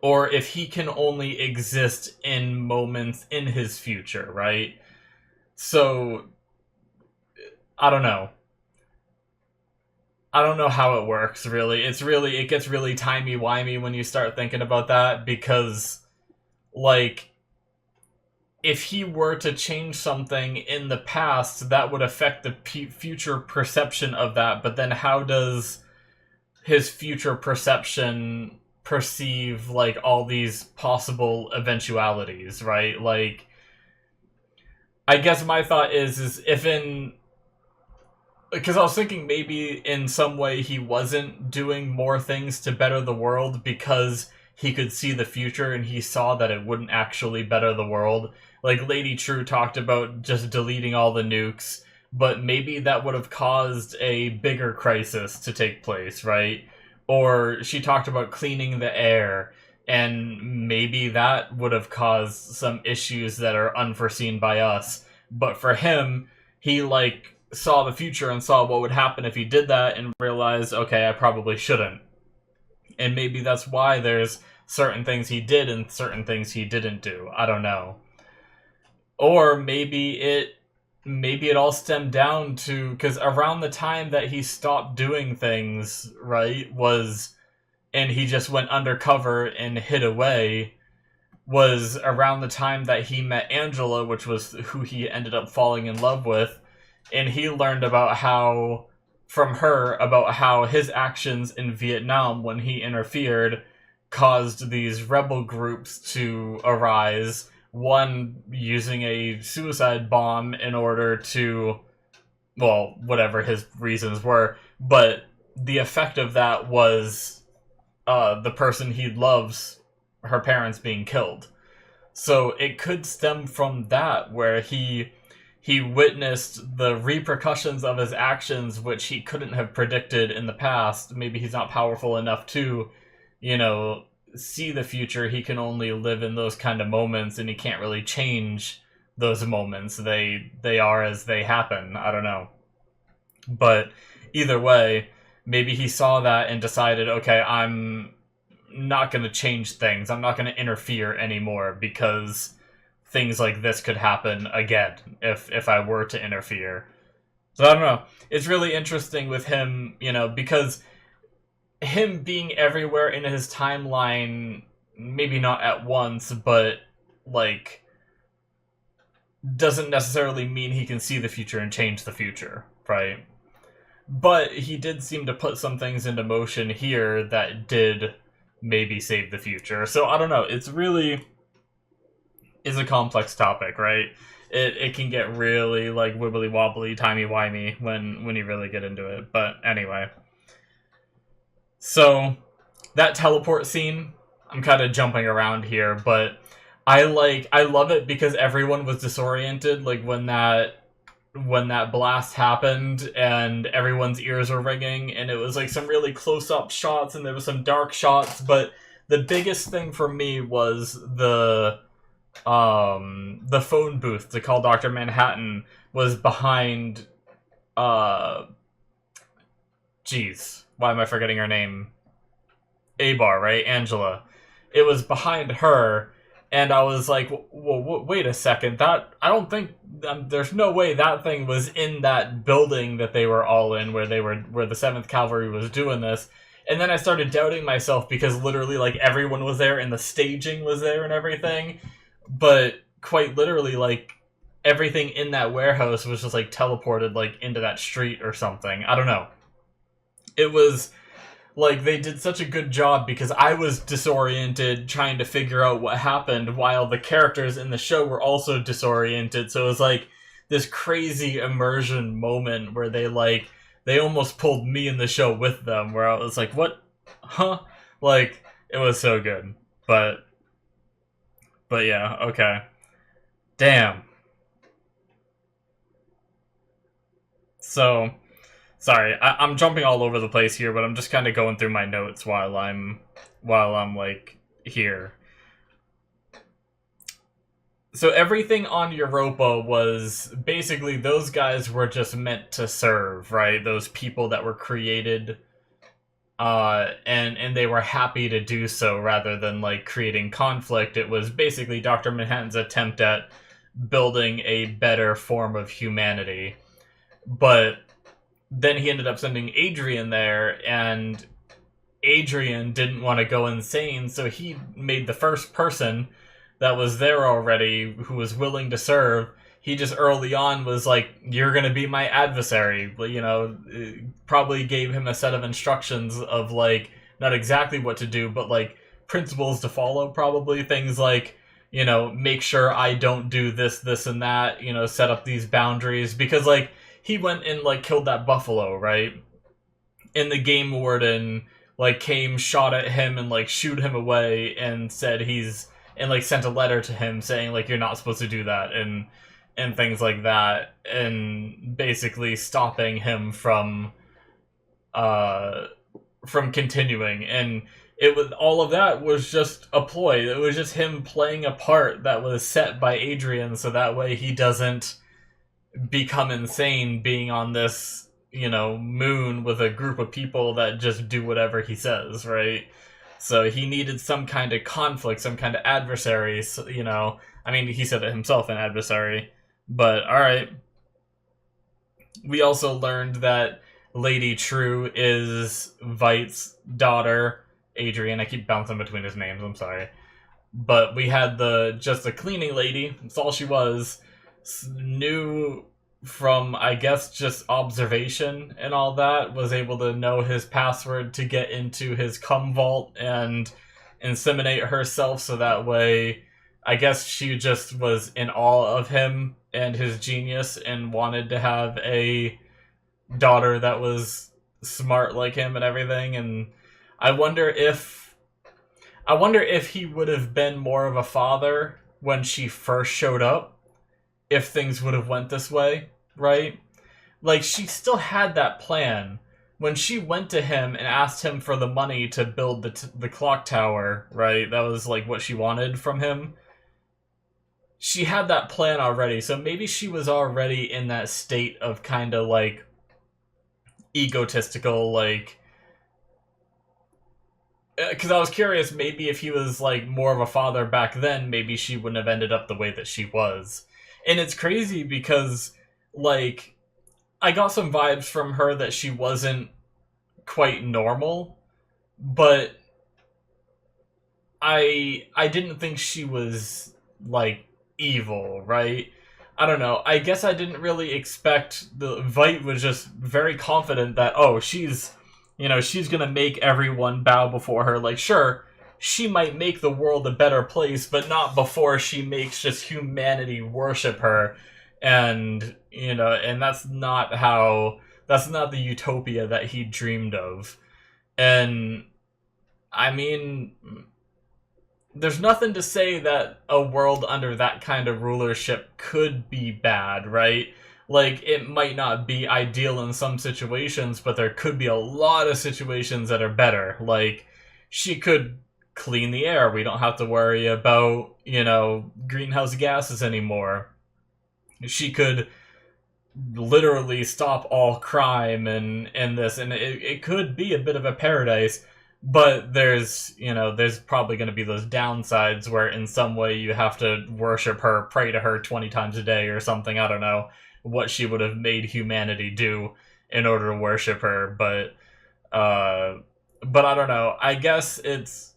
or if he can only exist in moments in his future, right? So, I don't know. I don't know how it works, really. It gets really timey-wimey when you start thinking about that, because, like, if he were to change something in the past, that would affect the future perception of that, but then how does his future perception perceive, like, all these possible eventualities, right? Like, I guess my thought is if in... Because I was thinking maybe in some way he wasn't doing more things to better the world because he could see the future and he saw that it wouldn't actually better the world. Like, Lady True talked about just deleting all the nukes, but maybe that would have caused a bigger crisis to take place, right? Or she talked about cleaning the air, and maybe that would have caused some issues that are unforeseen by us. But for him, he, like, saw the future and saw what would happen if he did that and realized, okay, I probably shouldn't. And maybe that's why there's certain things he did and certain things he didn't do. I don't know. Or maybe it all stemmed down to, because around the time that he stopped doing things, right, and he just went undercover and hid away, was around the time that he met Angela, which was who he ended up falling in love with, and he learned from her about how his actions in Vietnam when he interfered caused these rebel groups to arise, one using a suicide bomb in order to, well, whatever his reasons were, but the effect of that was the person he loves, her parents, being killed. So it could stem from that, where he witnessed the repercussions of his actions, which he couldn't have predicted in the past. Maybe he's not powerful enough to, see the future. He can only live in those kind of moments, and he can't really change those moments. They are as they happen. I don't know. But either way, maybe he saw that and decided, okay, I'm not going to change things. I'm not going to interfere anymore, because things like this could happen again if I were to interfere. So I don't know. It's really interesting with him, because him being everywhere in his timeline, maybe not at once, but, like, doesn't necessarily mean he can see the future and change the future, right? But he did seem to put some things into motion here that did maybe save the future. So I don't know. It's really is a complex topic, right? It can get really, like, wibbly wobbly, timey wimey when you really get into it. But anyway, so that teleport scene, I'm kind of jumping around here, but I love it because everyone was disoriented, like, when that blast happened and everyone's ears were ringing, and it was like some really close-up shots and there was some dark shots, but the biggest thing for me was the phone booth to call Dr. Manhattan was behind, jeez, why am I forgetting her name? Abar, right? Angela. It was behind her, and I was like, well, wait a second, I don't think, there's no way that thing was in that building that they were all in, where the 7th Cavalry was doing this. And then I started doubting myself, because literally, like, everyone was there, and the staging was there and everything. But quite literally, like, everything in that warehouse was just, like, teleported, like, into that street or something. I don't know. It was, like, they did such a good job, because I was disoriented trying to figure out what happened, while the characters in the show were also disoriented. So it was, like, this crazy immersion moment where they almost pulled me in the show with them, where I was like, what? Huh? Like, it was so good. But yeah, okay. Damn. So, sorry, I'm jumping all over the place here, but I'm just kind of going through my notes while I'm like, here. So everything on Europa was basically, those guys were just meant to serve, right? Those people that were created and they were happy to do so rather than like creating conflict. It was basically Dr. Manhattan's attempt at building a better form of humanity. But then he ended up sending Adrian there, and Adrian didn't want to go insane, so he made the first person that was there already who was willing to serve. He just early on was like, you're going to be my adversary. You know, probably gave him a set of instructions of like, not exactly what to do, but like principles to follow, probably. Things like, you know, make sure I don't do this, this, and that, you know, set up these boundaries. Because like, he went and like killed that buffalo, right? And the game warden like came, shot at him, and like shooed him away, and said and like sent a letter to him saying like, you're not supposed to do that, and things like that, and basically stopping him from continuing. And it was, all of that was just a ploy. It was just him playing a part that was set by Adrian, so that way he doesn't become insane being on this, you know, moon with a group of people that just do whatever he says, right? So he needed some kind of conflict, some kind of adversary, you know. I mean, he said it himself, an adversary. But, alright. We also learned that Lady True is Vight's daughter, Adrian. I keep bouncing between his names, I'm sorry. But we had just a cleaning lady, that's all she was, knew from, I guess, just observation and all that, was able to know his password to get into his cum vault and inseminate herself, so that way, I guess she just was in awe of him and his genius and wanted to have a daughter that was smart like him and everything. And I wonder if he would have been more of a father when she first showed up, if things would have went this way, right? Like, she still had that plan. When she went to him and asked him for the money to build the clock tower, right? That was like what she wanted from him. She had that plan already, so maybe she was already in that state of kind of like egotistical, like, because I was curious, maybe if he was like more of a father back then, maybe she wouldn't have ended up the way that she was. And it's crazy because, like, I got some vibes from her that she wasn't quite normal, but I didn't think she was like evil, right? I don't know. I guess I didn't really expect Veidt was just very confident that, oh, she's gonna make everyone bow before her. Like, sure, she might make the world a better place, but not before she makes just humanity worship her. And, you know, and that's not the utopia that he dreamed of. And, I mean, there's nothing to say that a world under that kind of rulership could be bad, right? Like, it might not be ideal in some situations, but there could be a lot of situations that are better. Like, she could clean the air. We don't have to worry about, you know, greenhouse gases anymore. She could literally stop all crime and this, and it could be a bit of a paradise. But there's probably going to be those downsides where in some way you have to worship her, pray to her 20 times a day or something. I don't know what she would have made humanity do in order to worship her. But I don't know. I guess it's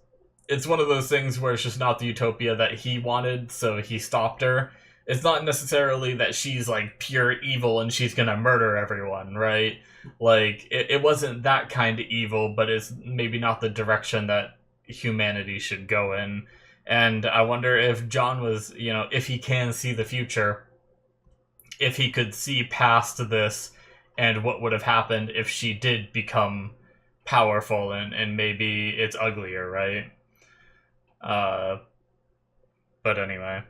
one of those things where it's just not the utopia that he wanted, so he stopped her. It's not necessarily that she's like pure evil and she's going to murder everyone, right? Like, it wasn't that kind of evil, but it's maybe not the direction that humanity should go in. And I wonder if John was, you know, if he can see the future, if he could see past this and what would have happened if she did become powerful, and maybe it's uglier, right? But anyway.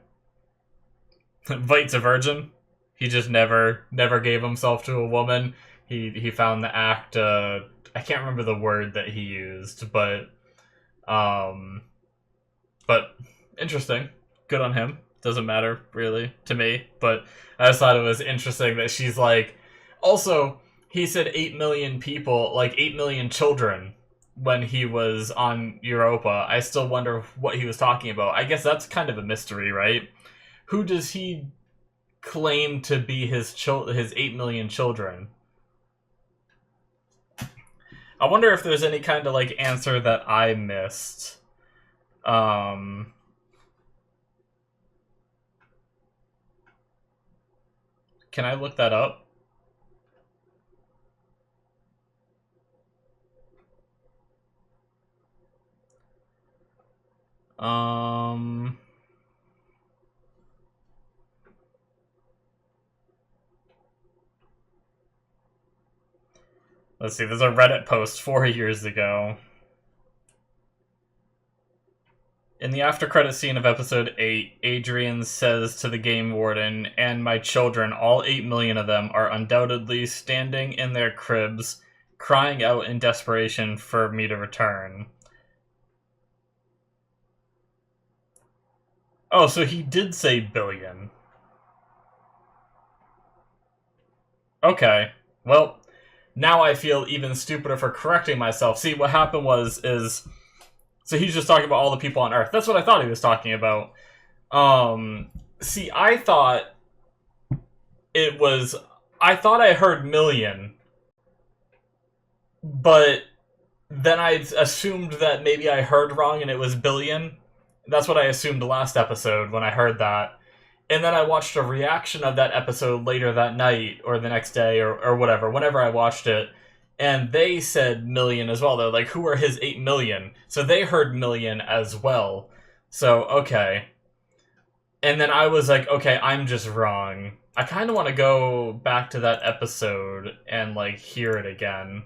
Veidt's a virgin. He just never gave himself to a woman. He found the act, I can't remember the word that he used, but interesting. Good on him. Doesn't matter, really, to me, but I just thought it was interesting that she's like, also, he said 8 million people, like 8 million children when he was on Europa. I still wonder what he was talking about. I guess that's kind of a mystery, right? Who does he claim to be his 8 million children? I wonder if there's any kind of like answer that I missed. Can I look that up? Let's see, there's a Reddit post 4 years ago. In the after credit scene of episode 8, Adrian says to the game warden, "And my children, all 8 million of them, are undoubtedly standing in their cribs, crying out in desperation for me to return." Oh, so he did say billion. Okay, well, now I feel even stupider for correcting myself. See, what happened so he's just talking about all the people on Earth. That's what I thought he was talking about. See, I thought I heard million, but then I assumed that maybe I heard wrong and it was billion. That's what I assumed last episode when I heard that. And then I watched a reaction of that episode later that night, or the next day, or whatever, whenever I watched it, and they said million as well. They're like, who are his 8 million? So they heard million as well. So, okay. And then I was like, okay, I'm just wrong. I kind of want to go back to that episode and, like, hear it again.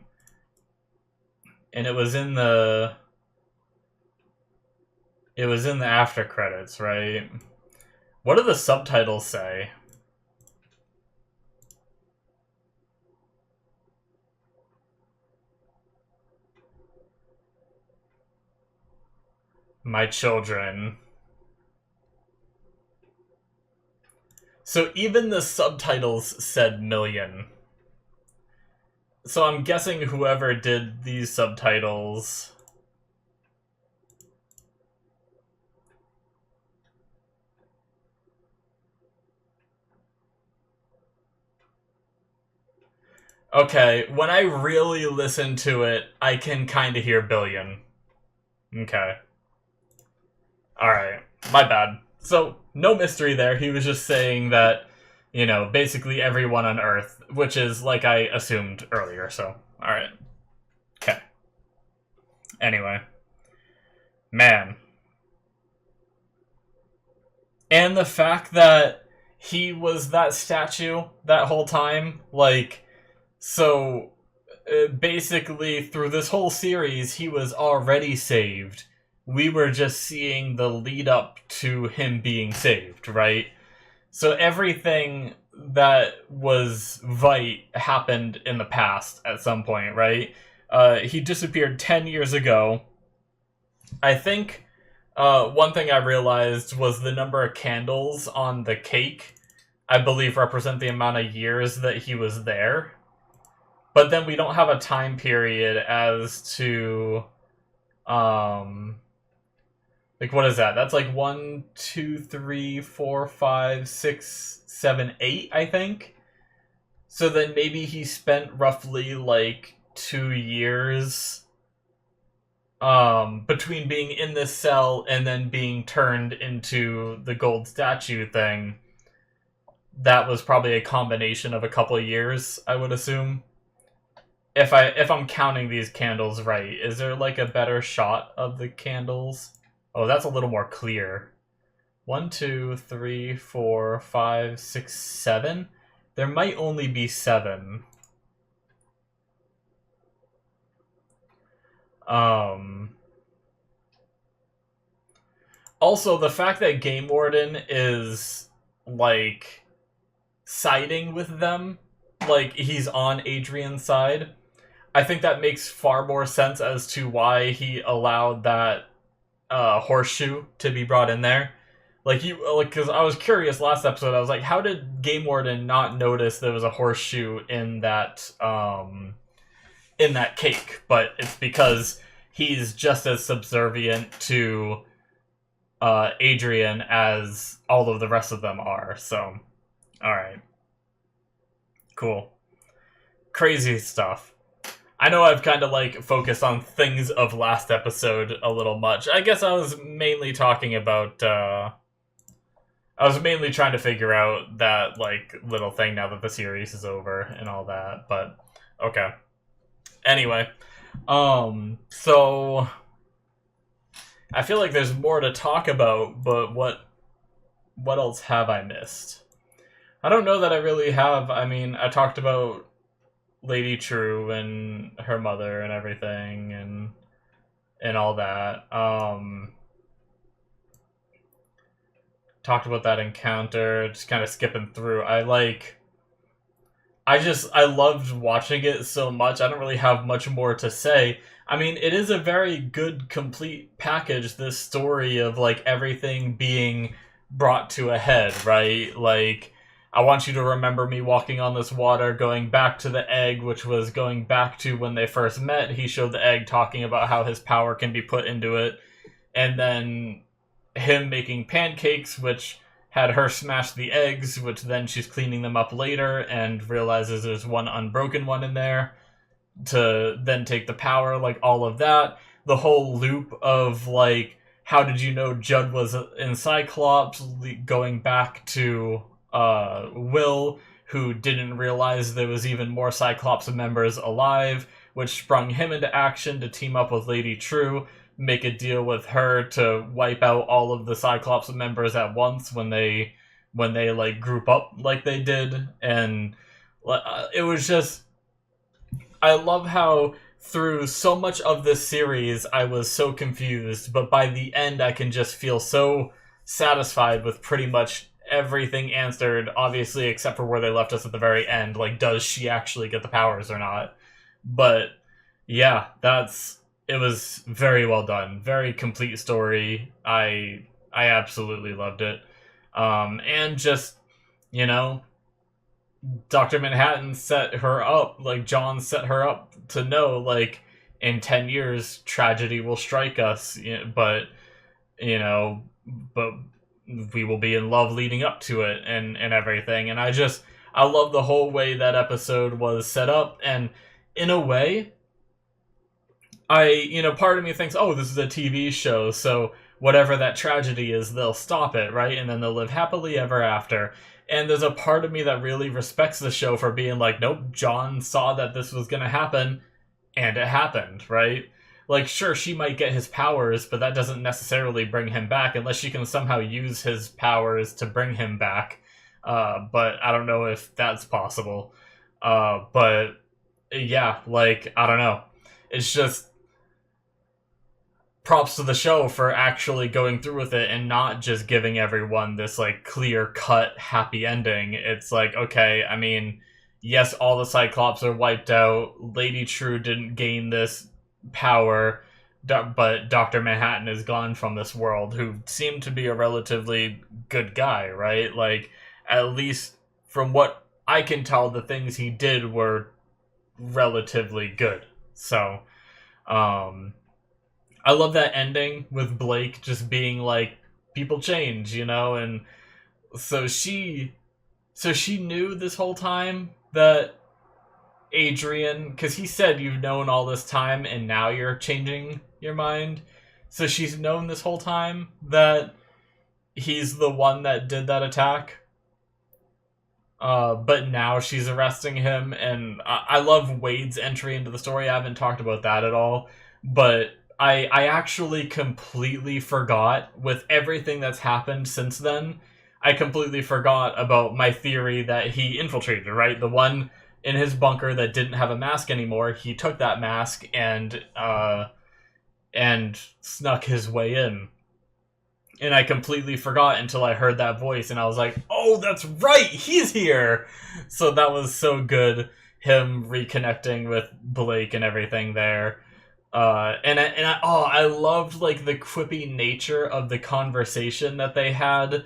And it was in the after credits, right? What do the subtitles say? My children. So even the subtitles said million. So I'm guessing whoever did these subtitles... Okay, when I really listen to it, I can kind of hear billion. Okay. Alright, my bad. So, no mystery there. He was just saying that, you know, basically everyone on Earth, which is like I assumed earlier, so, alright. Okay. Anyway. Man. And the fact that he was that statue that whole time, like... So, basically, through this whole series, he was already saved. We were just seeing the lead up to him being saved, right? So everything that was Vite happened in the past at some point, right? He disappeared 10 years ago. I think one thing I realized was the number of candles on the cake, I believe, represent the amount of years that he was there. But then we don't have a time period as to, like, what is that? That's like 1, 2, 3, 4, 5, 6, 7, 8, I think. So then maybe he spent roughly like 2 years, between being in this cell and then being turned into the gold statue thing. That was probably a combination of a couple of years, I would assume. If I'm counting these candles right, is there like a better shot of the candles? Oh, that's a little more clear. 1, 2, 3, 4, 5, 6, 7. There might only be 7. Also, the fact that Game Warden is like siding with them, like he's on Adrian's side, I think that makes far more sense as to why he allowed that horseshoe to be brought in there. Because I was curious last episode, I was like, how did Game Warden not notice there was a horseshoe in that cake? But it's because he's just as subservient to Adrian as all of the rest of them are. So, alright. Cool. Crazy stuff. I know I've kind of like focused on things of last episode a little much. I guess I was mainly talking about I was mainly trying to figure out that like little thing now that the series is over and all that, but okay. Anyway, so I feel like there's more to talk about, but what else have I missed? I don't know that I really have. I mean, I talked about Lady True and her mother and everything and all that. Talked about that encounter, just kind of skipping through. I loved watching it so much. I don't really have much more to say. I mean, it is a very good, complete package, this story of, like, everything being brought to a head, right? Like, I want you to remember me walking on this water, going back to the egg, which was going back to when they first met. He showed the egg talking about how his power can be put into it. And then him making pancakes, which had her smash the eggs, which then she's cleaning them up later and realizes there's one unbroken one in there to then take the power, like all of that. The whole loop of like, how did you know Judd was in Cyclops, going back to Will, who didn't realize there was even more Cyclops members alive, which sprung him into action to team up with Lady True, make a deal with her to wipe out all of the Cyclops members at once when they like group up like they did. And it was just, I love how through so much of this series I was so confused, but by the end I can just feel so satisfied with pretty much everything answered, obviously except for where they left us at the very end, like does she actually get the powers or not. But yeah, it was very well done, very complete story. I absolutely loved it. And just, you know, Dr. Manhattan set her up, like John set her up to know, like, in 10 years tragedy will strike us, but we will be in love leading up to it and everything. And I love the whole way that episode was set up. And in a way, part of me thinks, oh, this is a TV show, so whatever that tragedy is, they'll stop it, right? And then they'll live happily ever after. And there's a part of me that really respects the show for being like, nope, John saw that this was going to happen, and it happened, right? Like, sure, she might get his powers, but that doesn't necessarily bring him back, unless she can somehow use his powers to bring him back. But I don't know if that's possible. But, yeah, like, I don't know. It's just props to the show for actually going through with it and not just giving everyone this, like, clear-cut happy ending. It's like, okay, I mean, yes, all the Cyclops are wiped out, Lady True didn't gain this power, but Dr. Manhattan is gone from this world, who seemed to be a relatively good guy, right? Like, at least from what I can tell, the things he did were relatively good. So, I love that ending with Blake just being like, people change, and so she knew this whole time that Adrian, because he said you've known all this time and now you're changing your mind. So she's known this whole time that he's the one that did that attack. But now she's arresting him, and I love Wade's entry into the story. I haven't talked about that at all, but I actually completely forgot, with everything that's happened since then, I completely forgot about my theory that he infiltrated, right? The one in his bunker that didn't have a mask anymore, he took that mask and snuck his way in. And I completely forgot until I heard that voice, and I was like, oh, that's right, he's here! So that was so good, him reconnecting with Blake and everything there. I loved, like, the quippy nature of the conversation that they had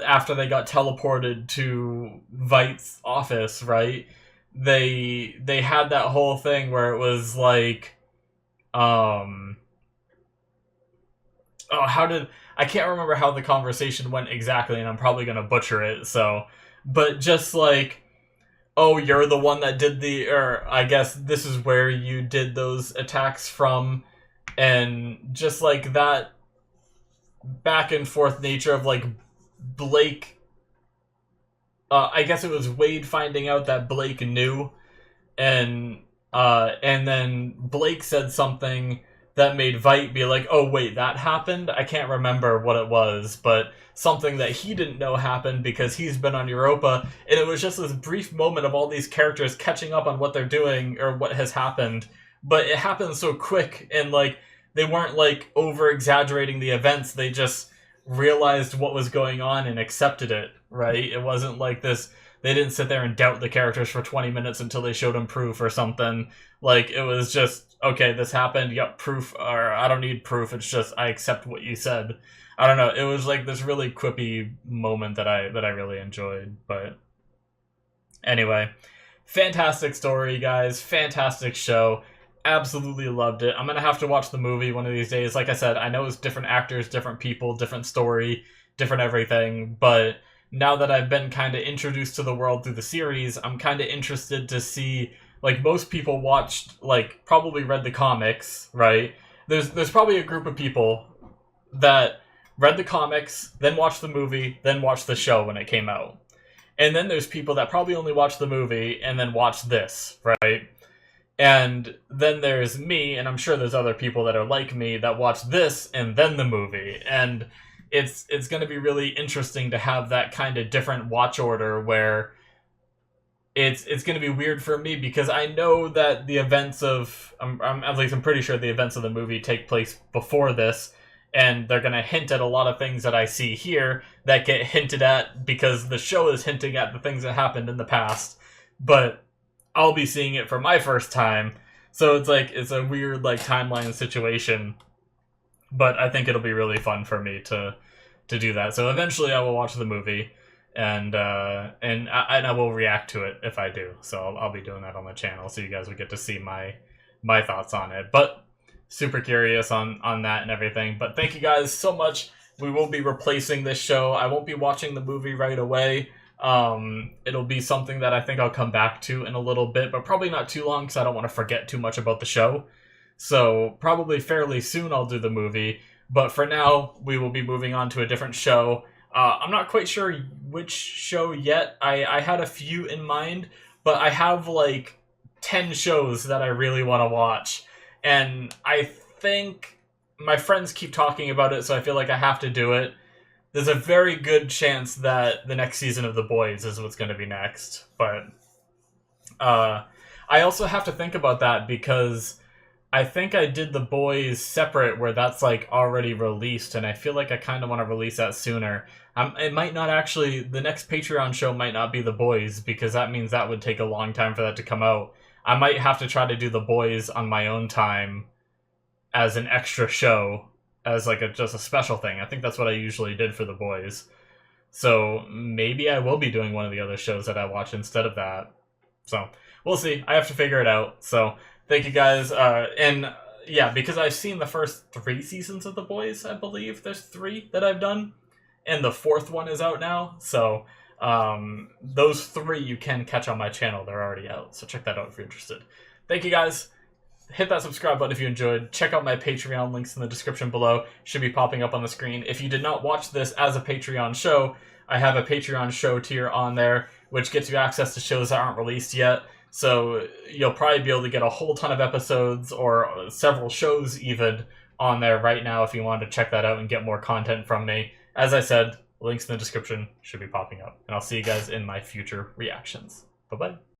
after they got teleported to Veight's office, right? They had that whole thing where it was like, oh, how did I can't remember how the conversation went exactly, and I'm probably gonna butcher it. So, but just like, oh, you're the one that did the, or I guess this is where you did those attacks from, and just like that back and forth nature of like Blake. I guess it was Wade finding out that Blake knew, and then Blake said something that made Vite be like, oh wait, that happened? I can't remember what it was, but something that he didn't know happened because he's been on Europa, and it was just this brief moment of all these characters catching up on what they're doing or what has happened, but it happened so quick, and like they weren't like over exaggerating the events, they just realized what was going on and accepted it, right? It wasn't like this, they didn't sit there and doubt the characters for 20 minutes until they showed them proof or something. Like, it was just, okay, this happened, yep, proof, or I don't need proof, it's just, I accept what you said. I don't know, it was like this really quippy moment that I really enjoyed, but anyway. Fantastic story, guys, fantastic show. Absolutely loved it. I'm gonna have to watch the movie one of these days. Like I said, I know it's different actors, different people, different story, different everything, but now that I've been kind of introduced to the world through the series, I'm kind of interested to see, like, most people watched, like, probably read the comics, right? There's probably a group of people that read the comics, then watched the movie, then watched the show when it came out. And then there's people that probably only watched the movie and then watched this, right? And then there's me, and I'm sure there's other people that are like me that watch this and then the movie. And it's going to be really interesting to have that kind of different watch order where it's going to be weird for me because I know that the events of at least I'm pretty sure the events of the movie take place before this, and they're going to hint at a lot of things that I see here that get hinted at because the show is hinting at the things that happened in the past. But I'll be seeing it for my first time, so it's like it's a weird like timeline situation. But I think it'll be really fun for me to do that. So eventually, I will watch the movie, and I will react to it if I do. So I'll be doing that on the channel, so you guys will get to see my thoughts on it. But super curious on that and everything. But thank you guys so much. We will be replacing this show. I won't be watching the movie right away. It'll be something that I think I'll come back to in a little bit, but probably not too long because I don't want to forget too much about the show. So probably fairly soon I'll do the movie, but for now we will be moving on to a different show. I'm not quite sure which show yet. I had a few in mind, but I have like 10 shows that I really want to watch, and I think my friends keep talking about it, so I feel like I have to do it. There's a very good chance that the next season of The Boys is what's going to be next. But I also have to think about that because I think I did The Boys separate where that's like already released, and I feel like I kind of want to release that sooner. It might not actually, the next Patreon show might not be The Boys because that means that would take a long time for that to come out. I might have to try to do The Boys on my own time as an extra show, as like just a special thing. I think that's what I usually did for The Boys. So maybe I will be doing one of the other shows that I watch instead of that. So we'll see. I have to figure it out. So thank you guys. And yeah, because I've seen the first 3 seasons of The Boys, I believe. There's 3 that I've done. And the 4th one is out now. So those 3 you can catch on my channel. They're already out. So check that out if you're interested. Thank you guys. Hit that subscribe button if you enjoyed. Check out my Patreon, links in the description below. Should be popping up on the screen. If you did not watch this as a Patreon show, I have a Patreon show tier on there, which gets you access to shows that aren't released yet. So you'll probably be able to get a whole ton of episodes or several shows even on there right now if you wanted to check that out and get more content from me. As I said, links in the description should be popping up. And I'll see you guys in my future reactions. Bye-bye.